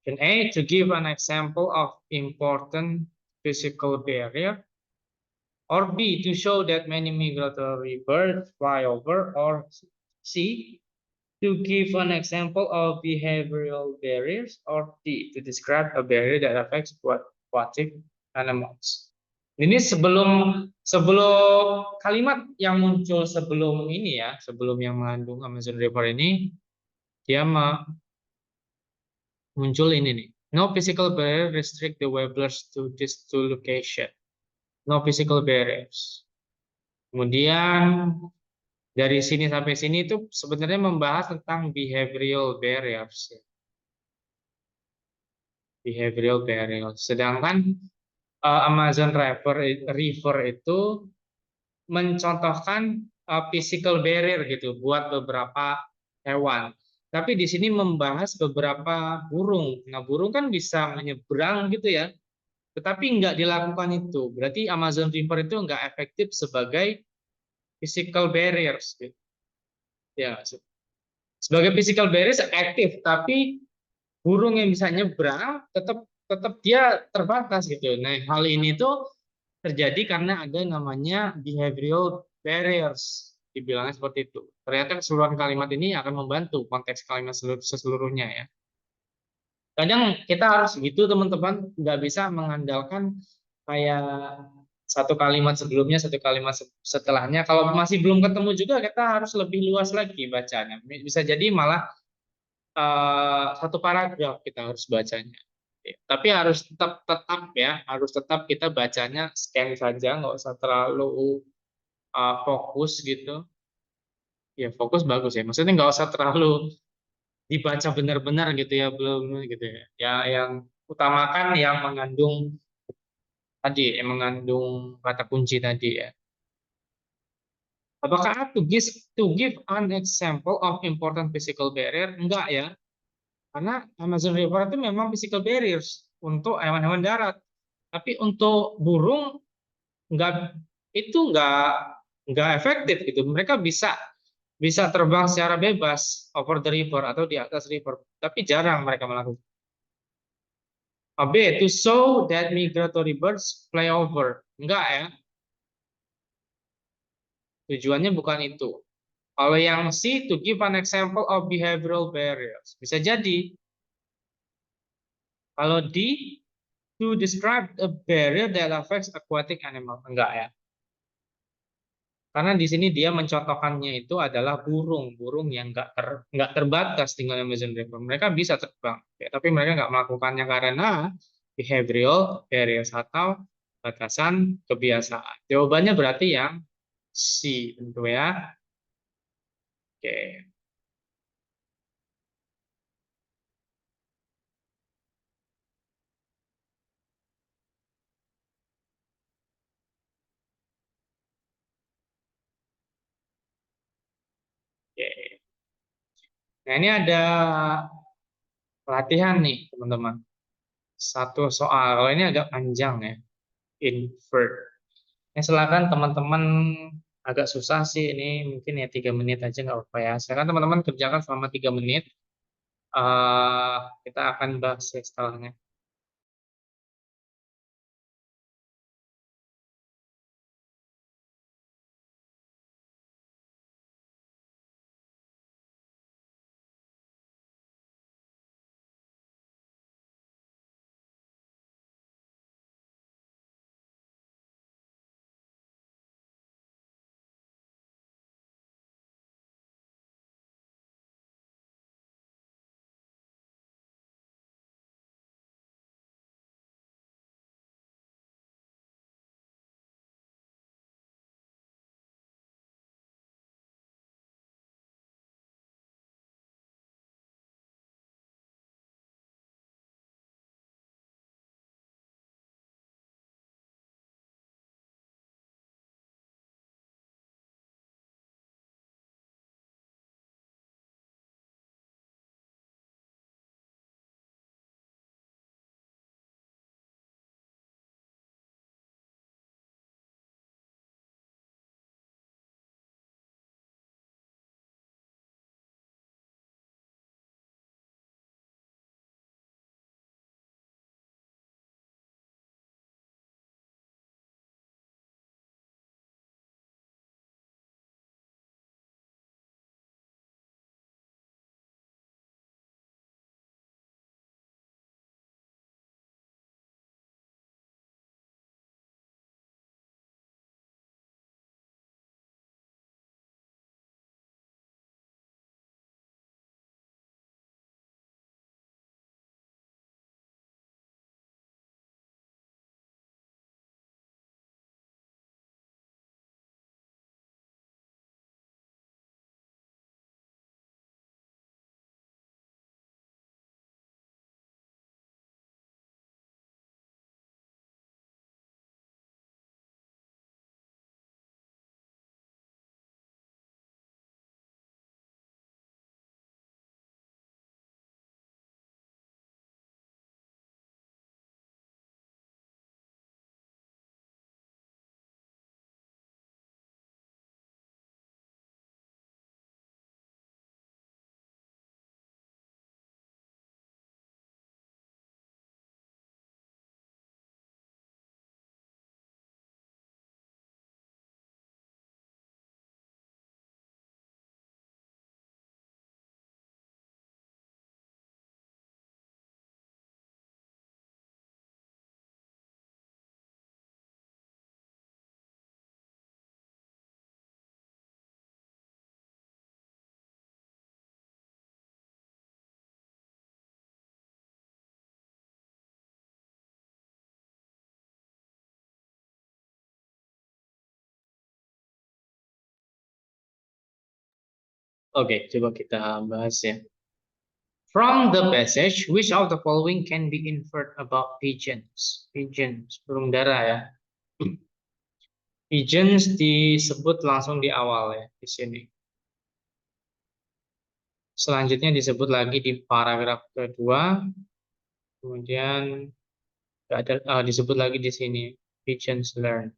In A, to give an example of important physical barrier, or B, to show that many migratory birds fly over, or C, to give an example of behavioral barriers, or D, to describe a barrier that affects aquatic animals. Ini sebelum sebelum kalimat yang muncul sebelum ini ya, sebelum yang mengandung Amazon River ini, dia muncul ini nih. No physical barrier restrict the webblers to this two location. No physical barriers. Kemudian dari sini sampai sini itu sebenarnya membahas tentang behavioral barriers. Behavioral barriers. Sedangkan Amazon River itu mencontohkan physical barrier gitu buat beberapa hewan. Tapi di sini membahas beberapa burung. Nah, burung kan bisa menyeberang gitu ya. Tetapi nggak dilakukan itu. Berarti Amazon River itu nggak efektif sebagai physical barriers. Gitu. Ya, sebagai physical barriers aktif, tapi burung yang bisa nyebrang tetap tetap dia terbatas gitu. Nah, hal ini tuh terjadi karena ada namanya behavioral barriers. Dibilangnya seperti itu. Ternyata keseluruhan kalimat ini akan membantu konteks kalimat seluruhnya ya. Kadang kita harus gitu teman-teman, nggak bisa mengandalkan kayak satu kalimat sebelumnya, satu kalimat setelahnya. Kalau masih belum ketemu juga kita harus lebih luas lagi bacanya. Bisa jadi malah satu paragraf kita harus bacanya. Tapi harus tetap tetap ya, harus tetap kita bacanya scan saja, nggak usah terlalu fokus gitu. Ya fokus bagus ya. Maksudnya nggak usah terlalu dibaca benar-benar gitu ya, belum gitu ya. Ya yang utamakan yang mengandung tadi, yang mengandung kata kunci tadi ya. Apakah to give an example of important physical barrier? Enggak ya. Karena Amazon River itu memang physical barriers untuk hewan-hewan darat. Tapi untuk burung enggak, itu enggak efektif gitu. Mereka bisa bisa terbang secara bebas over the river atau di atas river, tapi jarang mereka melakukan. B, to show that migratory birds fly over. Enggak ya, tujuannya bukan itu. Kalau yang C, to give an example of behavioral barriers. Bisa jadi. Kalau D, to describe a barrier that affects aquatic animal. Enggak ya. Karena di sini dia mencontohkannya itu adalah burung yang nggak terbatas dengan Amazon River. Mereka bisa terbang, ya, tapi mereka nggak melakukannya karena behavioral barriers atau batasan kebiasaan. Jawabannya berarti yang C tentu ya. Oke. Oke. Nah ini ada pelatihan nih teman-teman. Satu soal. Kalau ini agak panjang ya. Invert. Ya, silakan teman-teman, agak susah sih ini, mungkin ya 3 menit aja nggak apa-apa ya. Silakan teman-teman kerjakan selama 3 menit. Eh, kita akan bahas ya setelahnya. Oke, coba kita bahas ya. From the passage, which of the following can be inferred about pigeons? Pigeons, burung dara ya. Pigeons disebut langsung di awal ya, di sini. Selanjutnya disebut lagi di paragraf kedua, kemudian disebut lagi di sini, pigeons learn.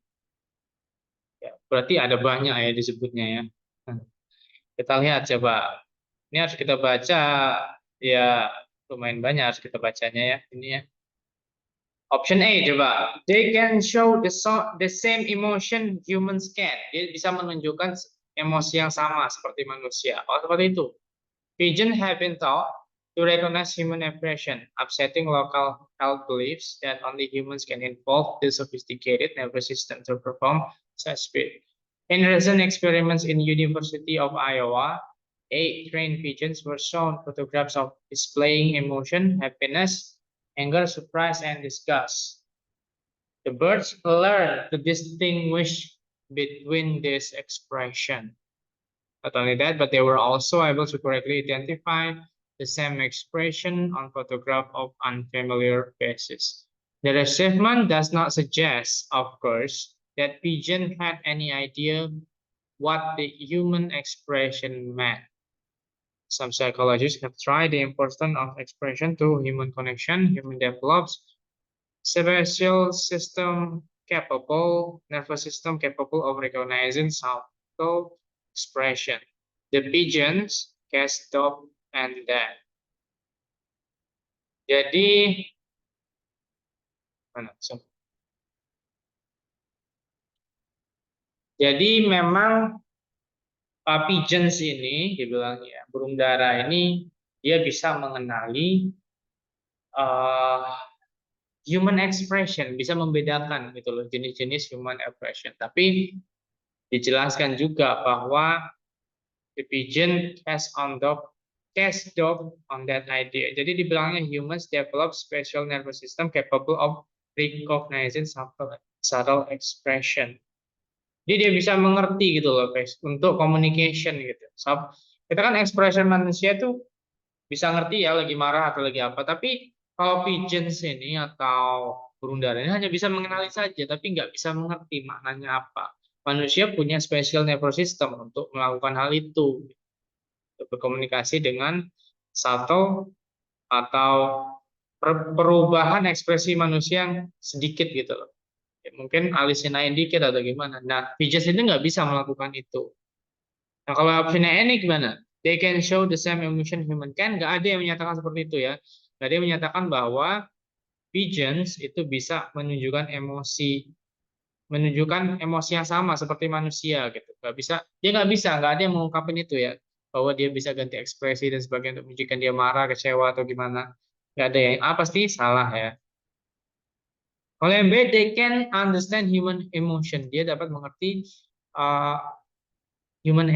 Ya, berarti ada banyak ya disebutnya ya. Nah, kita lihat coba. Ini harus kita baca ya, lumayan banyak harus kita bacanya ya. Ini ya. Option A coba. They can show the same emotion humans can. Dia bisa menunjukkan emosi yang sama seperti manusia. Oh, seperti itu. Pigeons have been taught to recognize human expression, upsetting local health beliefs that only humans can involve the sophisticated nervous system to perform such feat. In recent experiments in University of Iowa, 8 trained pigeons were shown photographs of displaying emotion, happiness, anger, surprise, and disgust. The birds learned to distinguish between this expression. Not only that, but they were also able to correctly identify the same expression on photograph of unfamiliar faces. The achievement does not suggest, of course, that pigeon had any idea what the human expression meant. Some psychologists have tried the importance of expression to human connection. Human develops cerebral system capable, nervous system capable of recognizing subtle expression. The pigeons can stop and that. Jadi mana? Jadi memang pigeons ini dibilang ya, burung dara ini dia bisa mengenali uh, human expression, bisa membedakan gitu loh jenis-jenis human expression. Tapi dijelaskan juga bahwa the pigeon cast dog on that idea. Jadi dibilangnya humans develop special nervous system capable of recognizing subtle expression. Jadi dia bisa mengerti gitu loh guys, untuk communication gitu. Kita kan expression manusia tuh bisa ngerti ya lagi marah atau lagi apa. Tapi kalau pigeons ini atau burung dara ini hanya bisa mengenali saja, tapi nggak bisa mengerti maknanya apa. Manusia punya special nervous system untuk melakukan hal itu, untuk berkomunikasi dengan satu atau perubahan ekspresi manusia yang sedikit gitu loh. Ya, mungkin alisnya naik dikit atau gimana. Nah, pigeons ini nggak bisa melakukan itu. Nah, kalau optionnya ini gimana? They can show the same emotion human can. Nggak ada yang menyatakan seperti itu ya. Nggak ada yang menyatakan bahwa pigeons itu bisa menunjukkan emosi yang sama seperti manusia gitu. Nggak bisa, dia nggak ada yang mengungkapin itu ya, bahwa dia bisa ganti ekspresi dan sebagainya untuk menunjukkan dia marah, kecewa atau gimana. Nggak ada yang pasti salah ya. Kalau yang B, they can understand human emotion. Dia dapat mengerti uh, human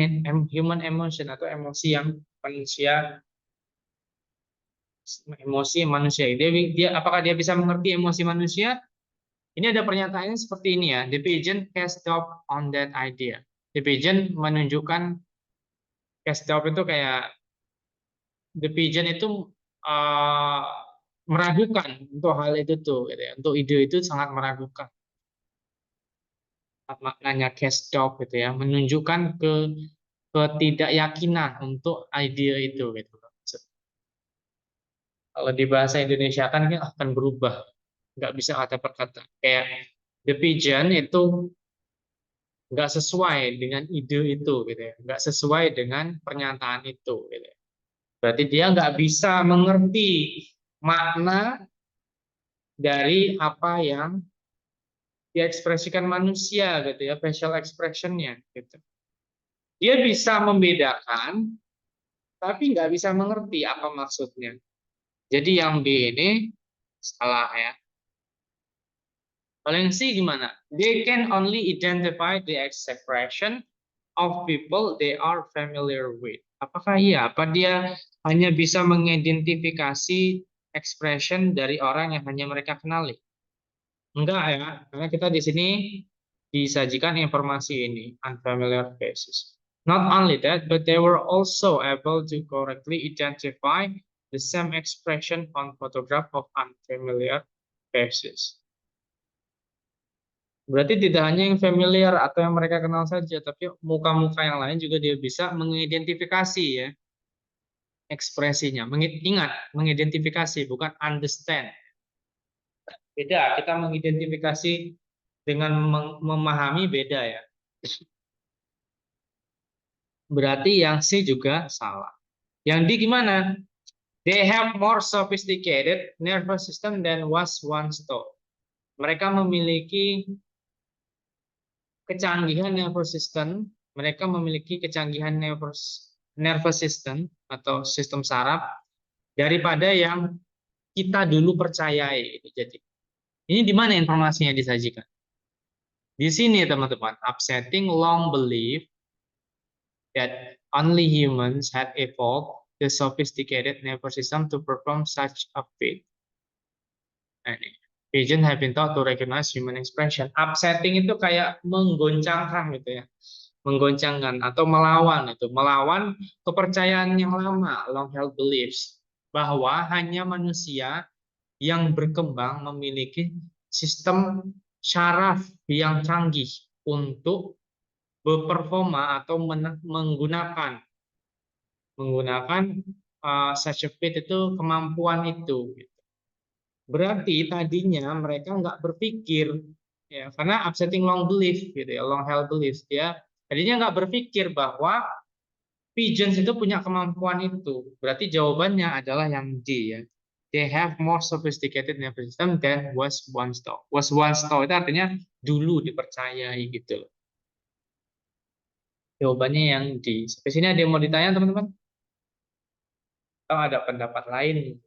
emotion atau emosi yang manusia. Apakah dia bisa mengerti emosi manusia? Ini ada pernyataannya seperti ini ya. The pigeon cast doubt on that idea. The pigeon menunjukkan cast doubt itu kayak the pigeon itu uh, meragukan untuk hal itu tuh, gitu ya. Untuk ide itu sangat meragukan. Maknanya cast doubt gitu ya, menunjukkan ketidakyakinan untuk ide itu gitu. Kalau di bahasa Indonesia kan akan berubah, nggak bisa kata per kata. Kayak the pigeon itu nggak sesuai dengan ide itu gitu ya, nggak sesuai dengan pernyataan itu gitu ya. Berarti dia nggak bisa mengerti makna dari apa yang diekspresikan manusia gitu ya, facial expressionnya gitu. Dia bisa membedakan tapi nggak bisa mengerti apa maksudnya. Jadi yang B ini salah ya. Kalau yang C gimana? They can only identify the expression of people they are familiar with. Apakah iya? Apa dia hanya bisa mengidentifikasi expression dari orang yang hanya mereka kenali? Enggak ya, karena kita di sini disajikan informasi ini, unfamiliar faces. Not only that, but they were also able to correctly identify the same expression on photograph of unfamiliar faces. Berarti tidak hanya yang familiar atau yang mereka kenal saja, tapi muka-muka yang lain juga dia bisa mengidentifikasi ya ekspresinya. Ingat, mengidentifikasi bukan understand. Beda, kita mengidentifikasi dengan memahami beda ya. Berarti yang C juga salah. Yang D gimana? They have more sophisticated nervous system than was once thought. Mereka memiliki kecanggihan nervous system, mereka memiliki kecanggihan nervous system atau sistem saraf daripada yang kita dulu percayai. Jadi, ini di mana informasinya disajikan? Di sini teman-teman, upsetting long belief that only humans had evolved the sophisticated nervous system to perform such a feat. Nah, ini. Pigeons have been taught to recognize human expression. Upsetting itu kayak menggoncangkan gitu ya. Menggoncangkan atau melawan itu. Melawan kepercayaan yang lama, long held beliefs. Bahwa hanya manusia yang berkembang memiliki sistem syaraf yang canggih untuk berperforma atau menggunakan such a feat itu kemampuan itu. Berarti tadinya mereka nggak berpikir ya karena upsetting long belief gitu ya, long held beliefs ya. Tadinya nggak berpikir bahwa pigeons itu punya kemampuan itu. Berarti jawabannya adalah yang D ya. They have more sophisticated nervous system than was once thought. Was once thought itu artinya dulu dipercayai gitu loh. Jawabannya yang D. Sampai sini ada yang mau ditanya teman-teman? Atau ada pendapat lain?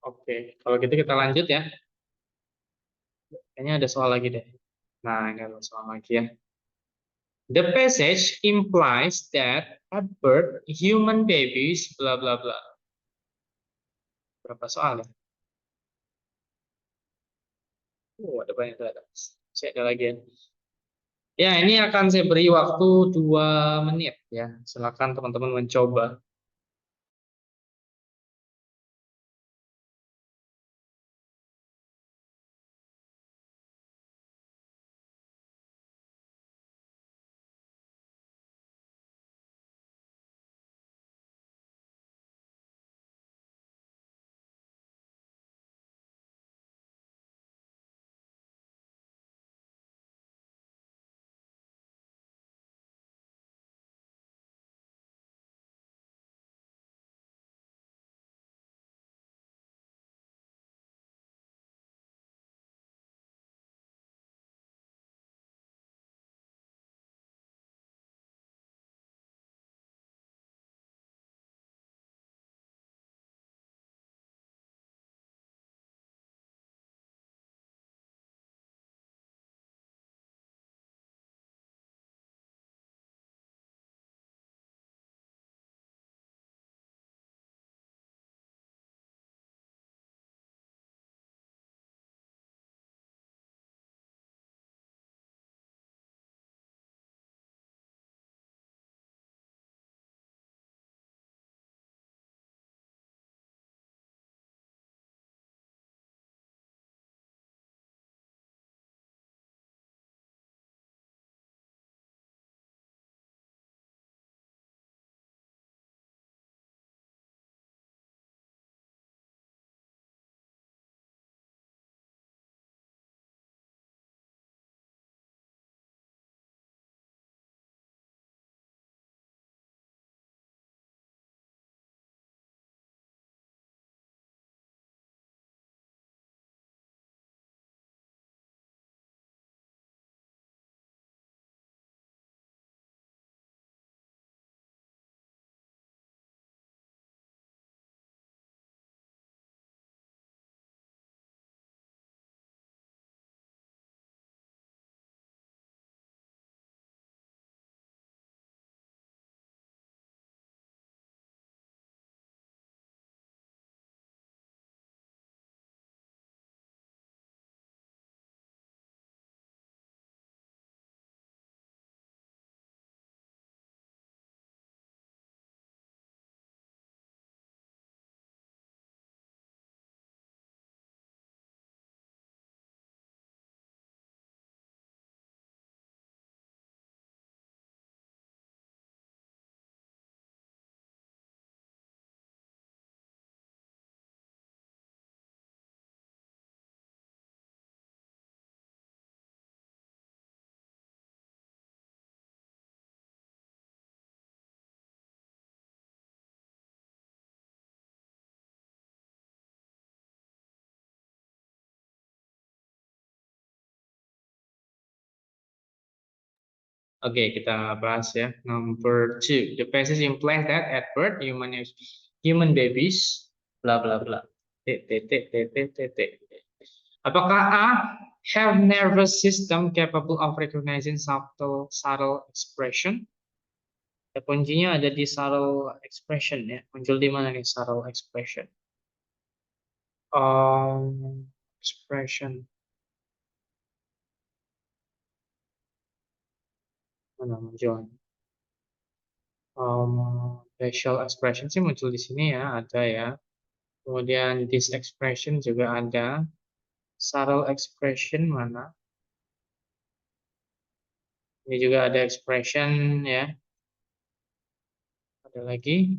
Oke, kalau gitu kita lanjut ya. Kayaknya ada soal lagi deh. Nah, ini ada soal lagi ya. The passage implies that at birth human babies bla bla bla. Berapa soal ya? Ada banyak ternyata. Saya ada lagi ya. Ya, ini akan saya beri waktu 2 menit ya. Silakan teman-teman mencoba. Oke, kita bahas ya. Number two, the basis implies that at birth human babies bla bla bla. Apakah A have nervous system capable of recognizing subtle expression? Ya, kuncinya ada di subtle expression ya. Muncul di mana nih subtle expression? Expression mana muncul? Facial expression sih muncul di sini ya, ada ya. Kemudian this expression juga ada. Subtle expression mana? Ini juga ada expression ya. Ada lagi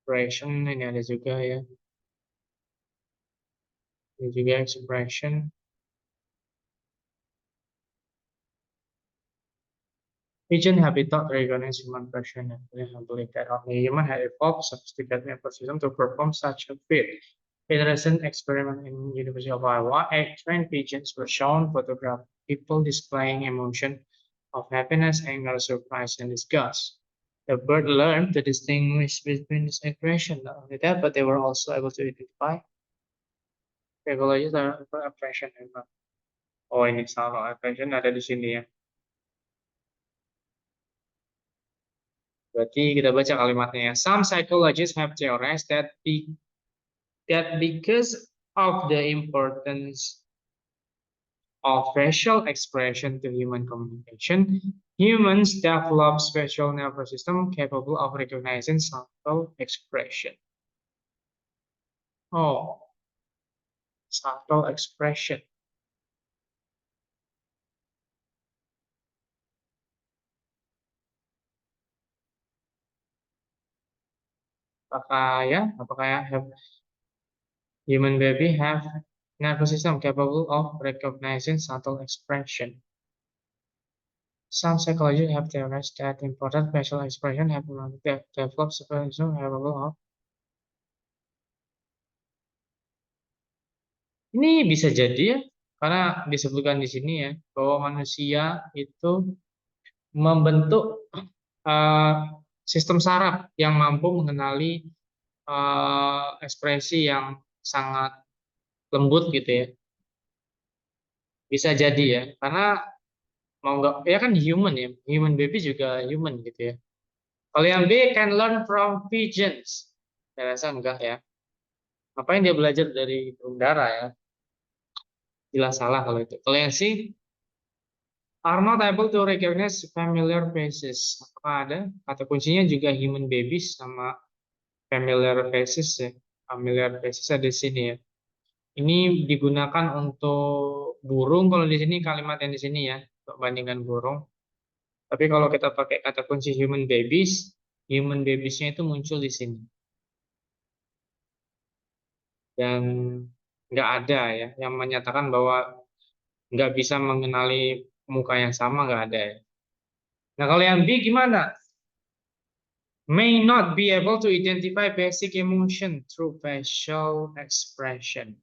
expression ini ada juga ya. Ini juga expression. Pigeon habitat recognize human person and believe that only human had evolved sophisticated nervous system to perform such a feat. In a recent experiment in University of Iowa, 8 trained pigeons were shown photograph people displaying emotion of happiness, anger, surprise, and disgust. The bird learned to distinguish between this expression. Not only that, but they were also able to identify psychologists are expression. Oh, ini salah expression ada di sini ya. Berarti kita baca kalimatnya ya. Some psychologists have theorized that because of the importance of facial expression to human communication, humans develop special nervous system capable of recognizing subtle expression. Oh, subtle expression. Apakah ya have human baby have nervous system capable of recognizing subtle expression? Some psychologists have theorized that important facial expression have developed special capable of. Ini bisa jadi ya, karena disebutkan di sini ya bahwa manusia itu membentuk eh, sistem saraf yang mampu mengenali ekspresi yang sangat lembut gitu ya. Bisa jadi ya, karena mau nggak ya kan human ya, human baby juga human gitu ya. Kalau yang B can learn from pigeons, saya rasa enggak ya. Ngapain dia belajar dari burung dara ya? Jelas salah kalau itu. Kalau yang C are not able to recognize familiar faces. Apakah ada? Kata kuncinya juga human babies sama familiar faces ya. Familiar faces ada di sini ya. Ini digunakan untuk burung kalau di sini kalimat yang di sini ya, untuk bandingkan burung. Tapi kalau kita pakai kata kunci human babiesnya itu muncul di sini. Dan nggak ada ya yang menyatakan bahwa nggak bisa mengenali muka yang sama, nggak ada ya. Nah kalau yang B gimana? May not be able to identify basic emotion through facial expression.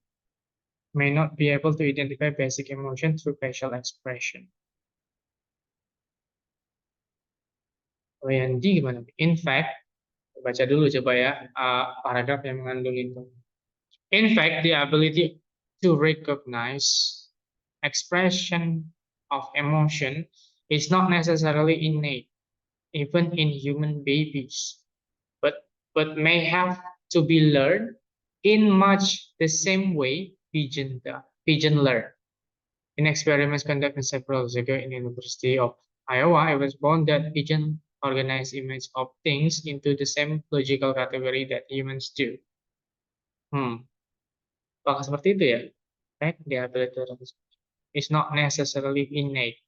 May not be able to identify basic emotion through facial expression. Oh, yang D gimana? In fact, baca dulu coba ya paragraf yang mengandung itu. In fact, the ability to recognize expression of emotion is not necessarily innate, even in human babies, but may have to be learned in much the same way pigeon learn. In experiments conducted several years ago in the University of Iowa, it was found that pigeons organize images of things into the same logical category that humans do. Apakah seperti itu ya? Fact, the ability is not necessarily innate,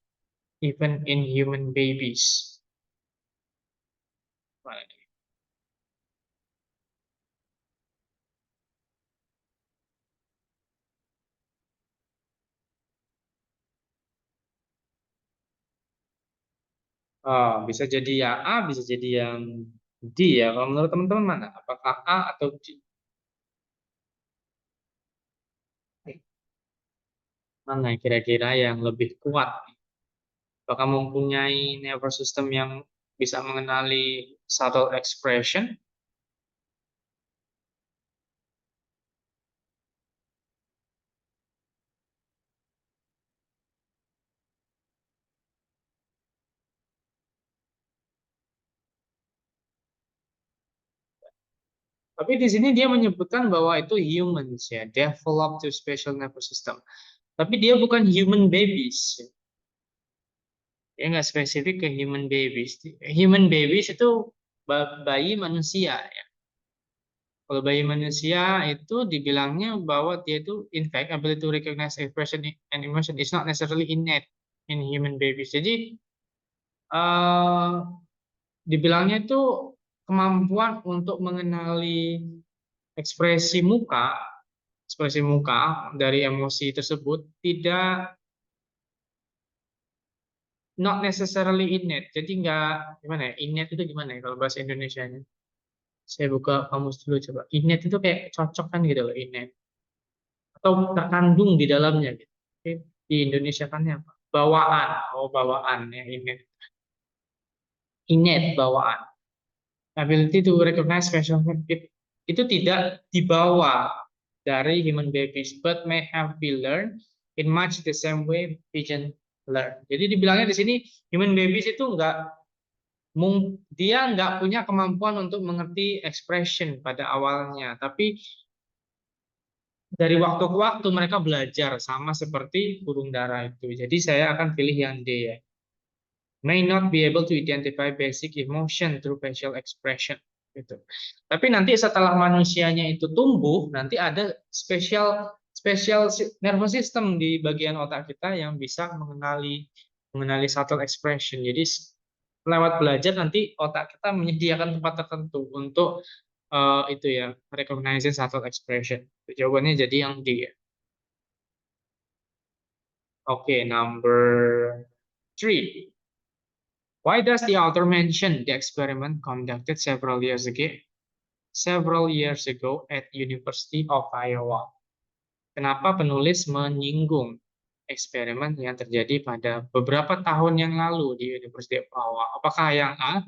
even in human babies. Oh, bisa jadi yang A, bisa jadi yang D ya. Kalau menurut teman-teman mana? Apakah A atau D? Mana kira-kira yang lebih kuat? Apakah mempunyai nervous system yang bisa mengenali subtle expression? Tapi di sini dia menyebutkan bahwa itu humans ya, develop to special nervous system. Tapi dia bukan human babies. Dia nggak spesifik ke human babies. Human babies itu bayi manusia ya. Kalau bayi manusia itu dibilangnya bahwa dia itu in fact ability to recognize expression and emotion is not necessarily innate in human babies. Jadi eh, dibilangnya itu kemampuan untuk mengenali ekspresi muka, ekspresi muka dari emosi tersebut tidak not necessarily innate. Jadi nggak gimana ya? Innate itu gimana ya kalau bahasa Indonesianya? Saya buka kamus dulu coba. Innate itu kayak cocok kan gitu loh, innate. Atau terkandung di dalamnya gitu. Oke, di Indonesia kan apa? Bawaan. Oh, bawaan ya, innate. Innate bawaan. Ability to recognize facial itu tidak dibawa dari human babies, but may have been learned in much the same way pigeon learn. Jadi dibilangnya di sini human babies itu dia nggak punya kemampuan untuk mengerti expression pada awalnya, tapi dari waktu ke waktu mereka belajar sama seperti burung dara itu. Jadi saya akan pilih yang D ya. May not be able to identify basic emotion through facial expression gitu. Tapi nanti setelah manusianya itu tumbuh, nanti ada special special nervous system di bagian otak kita yang bisa mengenali subtle expression. Jadi lewat belajar nanti otak kita menyediakan tempat tertentu untuk itu ya, recognizing subtle expression. Jawabannya jadi yang D ya. Oke, number three. Why does the author mention the experiment conducted several years ago at University of Iowa? Kenapa penulis menyinggung eksperimen yang terjadi pada beberapa tahun yang lalu di University of Iowa? Apakah yang A?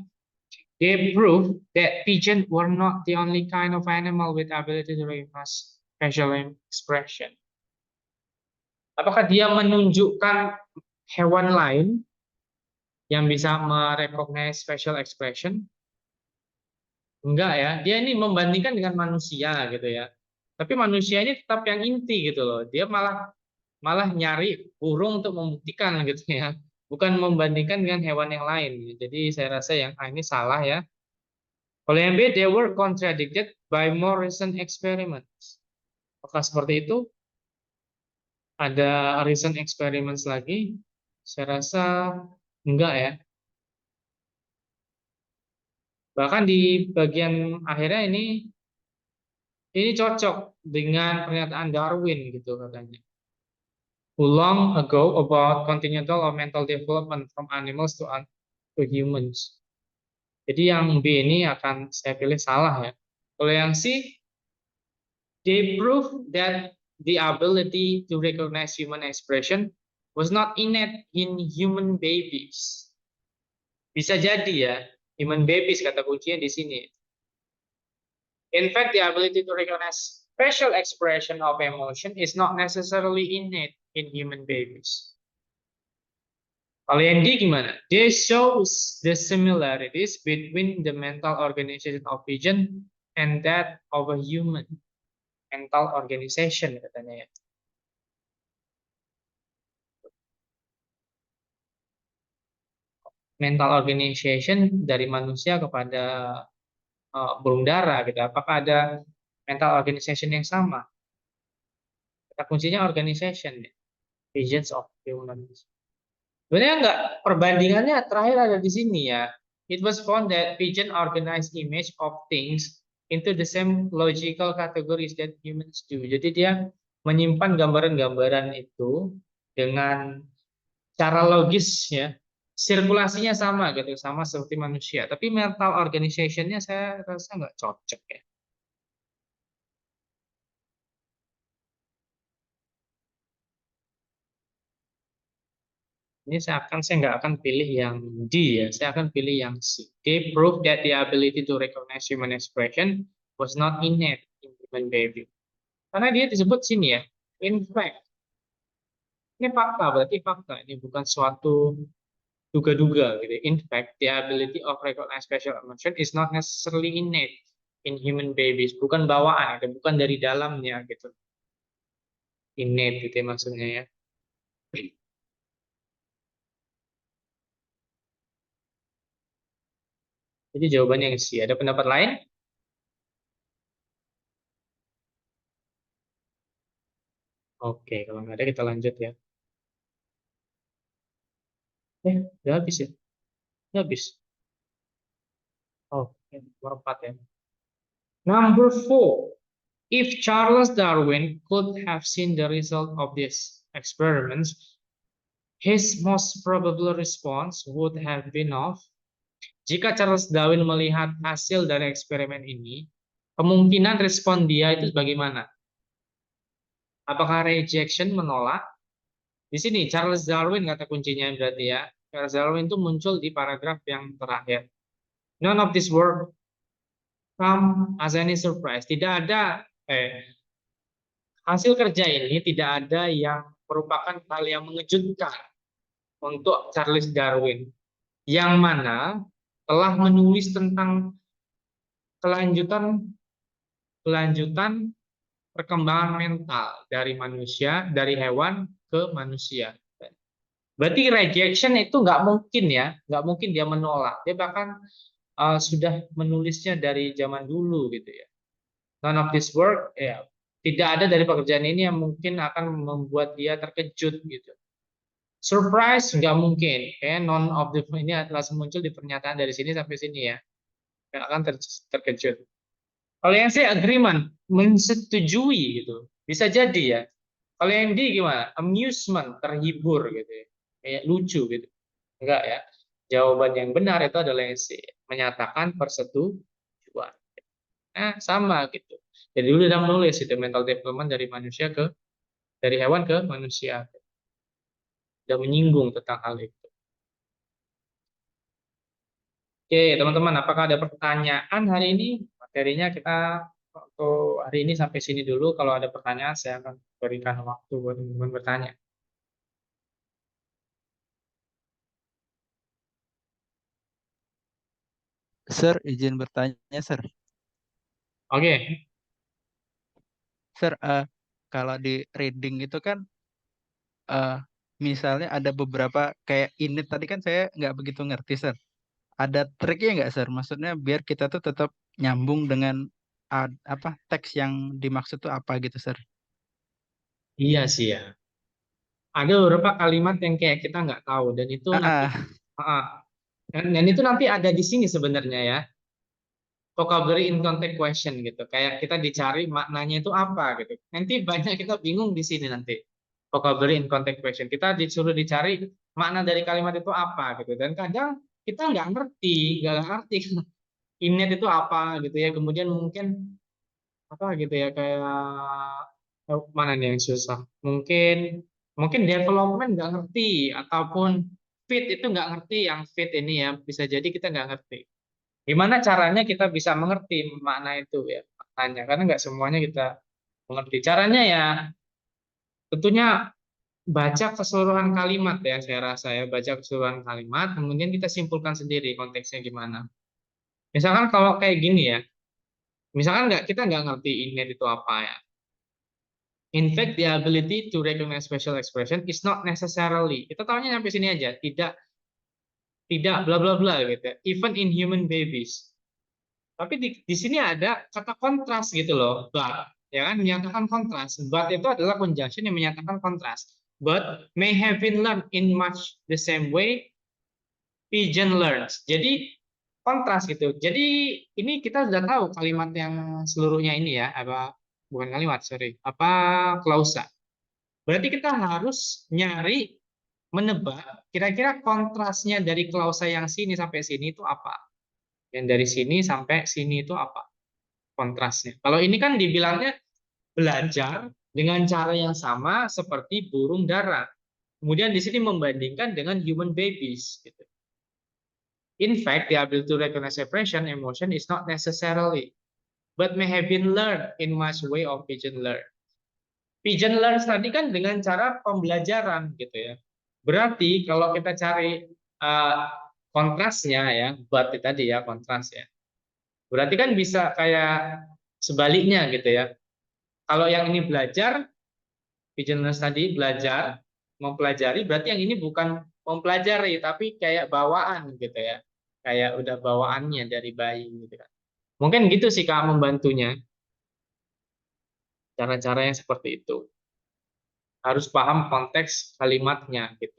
They proved that pigeons were not the only kind of animal with ability to recognize facial expression. Apakah dia menunjukkan hewan lain yang bisa merecognize facial expression? Enggak ya, dia ini membandingkan dengan manusia gitu ya. Tapi manusia ini tetap yang inti gitu loh. Dia malah malah nyari burung untuk membuktikan gitu ya. Bukan membandingkan dengan hewan yang lain. Jadi saya rasa yang A ini salah ya. Kalau yang B, they were contradicted by more recent experiments. Apakah seperti itu? Ada recent experiments lagi? Saya rasa enggak ya. Bahkan di bagian akhirnya ini cocok dengan pernyataan Darwin gitu katanya. Who long ago about congenital or mental development from animals to humans. Jadi yang B ini akan saya pilih salah ya. Kalau yang C, they prove that the ability to recognize human expression was not innate in human babies. Bisa jadi ya, human babies kata kuncinya di sini. In fact, the ability to recognize facial expression of emotion is not necessarily innate in human babies. Kalau yang D gimana? They shows the similarities between the mental organization of pigeon and that of a human. Mental organization katanya ya. Mental organization dari manusia kepada burung dara gitu. Apakah ada mental organization yang sama? Kata kuncinya organization ya. Pigeons of humans. Sebenarnya enggak, perbandingannya terakhir ada di sini ya. It was found that pigeon organize image of things into the same logical categories that humans do. Jadi dia menyimpan gambaran-gambaran itu dengan cara logis ya. Sirkulasinya sama gitu, sama seperti manusia. Tapi mental organization-nya saya rasa nggak cocok ya. Ini saya nggak akan pilih yang D ya, saya akan pilih yang C. They prove that the ability to recognize human expression was not innate in human behavior. Karena dia disebut sini ya, in fact. Ini fakta, berarti fakta. Ini bukan suatu duga-duga gitu. In fact, the ability of recognize special emotion is not necessarily innate in human babies. Bukan bawaan, gitu. Bukan dari dalamnya gitu. Innate gitu ya maksudnya ya. Jadi jawabannya yang C. Ada pendapat lain? Oke, kalau nggak ada kita lanjut ya. Udah habis ya? Udah habis. Oke, nomor 4 ya. Number 4. If Charles Darwin could have seen the result of these experiments, his most probable response would have been of, jika Charles Darwin melihat hasil dari eksperimen ini, kemungkinan respon dia itu bagaimana? Apakah rejection, menolak? Di sini Charles Darwin kata kuncinya berarti ya. Charles Darwin itu muncul di paragraf yang terakhir. None of this work come as any surprise. Tidak ada hasil kerja ini tidak ada yang merupakan hal yang mengejutkan untuk Charles Darwin, yang mana telah menulis tentang kelanjutan kelanjutan perkembangan mental dari manusia, dari hewan ke manusia. Berarti rejection itu nggak mungkin ya, nggak mungkin dia menolak. Dia bahkan sudah menulisnya dari zaman dulu gitu ya. None of this work, ya, tidak ada dari pekerjaan ini yang mungkin akan membuat dia terkejut gitu. Surprise nggak mungkin, ya. None of the ini langsung muncul di pernyataan dari sini sampai sini ya, nggak akan terkejut. Kalau yang saya agreement, mensetujui gitu, bisa jadi ya. Kalau yang D gimana? Amusement, terhibur gitu ya, kayak lucu gitu. Enggak ya. Jawaban yang benar itu adalah yang C, menyatakan persetujuan. Nah, sama gitu. Jadi dulu udah menulis itu mental development dari hewan ke manusia. Udah menyinggung tentang hal itu. Oke, teman-teman, apakah ada pertanyaan hari ini? Materinya kita untuk hari ini sampai sini dulu. Kalau ada pertanyaan, saya akan berikan waktu buat teman-teman bertanya. Sir, izin bertanya, Sir. Oke, Sir, kalau di reading itu kan eh, misalnya ada beberapa kayak init tadi kan saya nggak begitu ngerti, Sir. Ada triknya nggak, Sir? Maksudnya biar kita tuh tetap nyambung dengan apa teks yang dimaksud tuh apa gitu, Sir? iya sih ya. Ada beberapa kalimat yang kayak kita nggak tahu dan itu Ah, nanti, ah. dan itu nanti ada di sini sebenarnya ya. Vocabulary in context question gitu. Kayak kita dicari maknanya itu apa gitu. Nanti banyak kita bingung di sini nanti. Vocabulary in context question. Kita disuruh dicari makna dari kalimat itu apa gitu. Dan kadang kita nggak ngerti innate itu apa gitu ya. Kemudian mungkin apa gitu ya kayak mana nih yang susah. Mungkin mungkin development nggak ngerti ataupun fit itu nggak ngerti yang fit ini ya. Bisa jadi kita nggak ngerti. Gimana caranya kita bisa mengerti makna itu ya, maknanya. Karena nggak semuanya kita mengerti. Caranya ya tentunya baca keseluruhan kalimat ya, saya rasa ya. Baca keseluruhan kalimat, kemudian kita simpulkan sendiri konteksnya gimana. Misalkan kalau kayak gini ya, misalkan kita nggak ngerti innate itu apa ya. In fact, the ability to recognize special expression is not necessarily. Kita tahunya sampai sini aja, tidak tidak bla bla bla gitu ya. Even in human babies. Tapi di sini ada kata kontras gitu loh, but ya kan menyatakan kontras. But itu adalah conjunction yang menyatakan kontras. But may have been learned in much the same way pigeon learns. Jadi kontras gitu. Jadi ini kita sudah tahu kalimat yang seluruhnya ini ya, apa bukan kalimat, sorry, apa klausa. Berarti kita harus nyari menebak kira-kira kontrasnya dari klausa yang sini sampai sini itu apa? Yang dari sini sampai sini itu apa? Kontrasnya. Kalau ini kan dibilangnya belajar dengan cara yang sama seperti burung dara. Kemudian di sini membandingkan dengan human babies. Gitu. In fact, the ability to recognize expression, emotion is not necessarily, but may have been learned in much way of pigeon learn. Pigeon learn tadi kan dengan cara pembelajaran gitu ya. Berarti kalau kita cari uh, kontrasnya ya, buat tadi ya kontras ya. Berarti kan bisa kayak sebaliknya gitu ya. Kalau yang ini belajar, pigeon learn tadi belajar, mempelajari, berarti yang ini bukan mempelajari, tapi kayak bawaan gitu ya. Kayak udah bawaannya dari bayi gitu kan. Mungkin gitu sih Kak membantunya. Cara-cara yang seperti itu. Harus paham konteks kalimatnya gitu.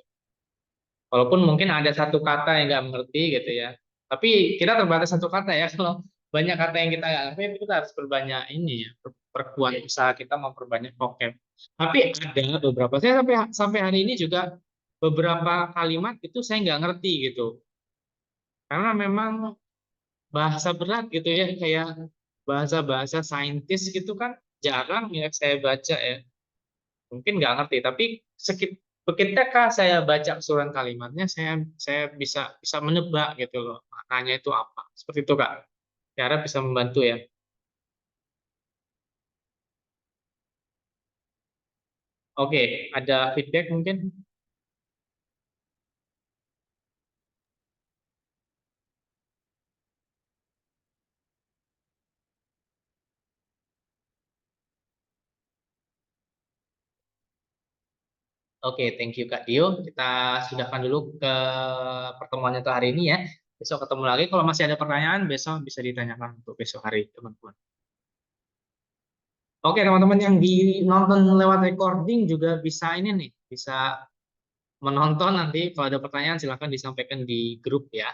Walaupun mungkin ada satu kata yang nggak mengerti gitu ya. Tapi kita terbatas satu kata ya. Kalau banyak kata yang kita nggak ngerti, kita harus perbanyak ini ya. Perkuat usaha kita memperbanyak vocab. Tapi ada beberapa. Saya sampai hari ini juga beberapa kalimat itu saya nggak ngerti gitu. Karena memang bahasa berat gitu ya. Kayak bahasa-bahasa saintis gitu kan jarang ya saya baca ya. Mungkin nggak ngerti, tapi ketika saya baca keseluruhan kalimatnya, saya bisa bisa menebak gitu loh maknanya itu apa. Seperti itu Kak. Cara bisa membantu ya. Oke, ada feedback mungkin? Oke, thank you Kak Dio. Kita sudahkan dulu ke pertemuannya untuk hari ini ya. Besok ketemu lagi. Kalau masih ada pertanyaan, besok bisa ditanyakan untuk besok hari, teman-teman. Oke, teman-teman yang di nonton lewat recording juga bisa ini nih, bisa menonton nanti kalau ada pertanyaan silahkan disampaikan di grup ya.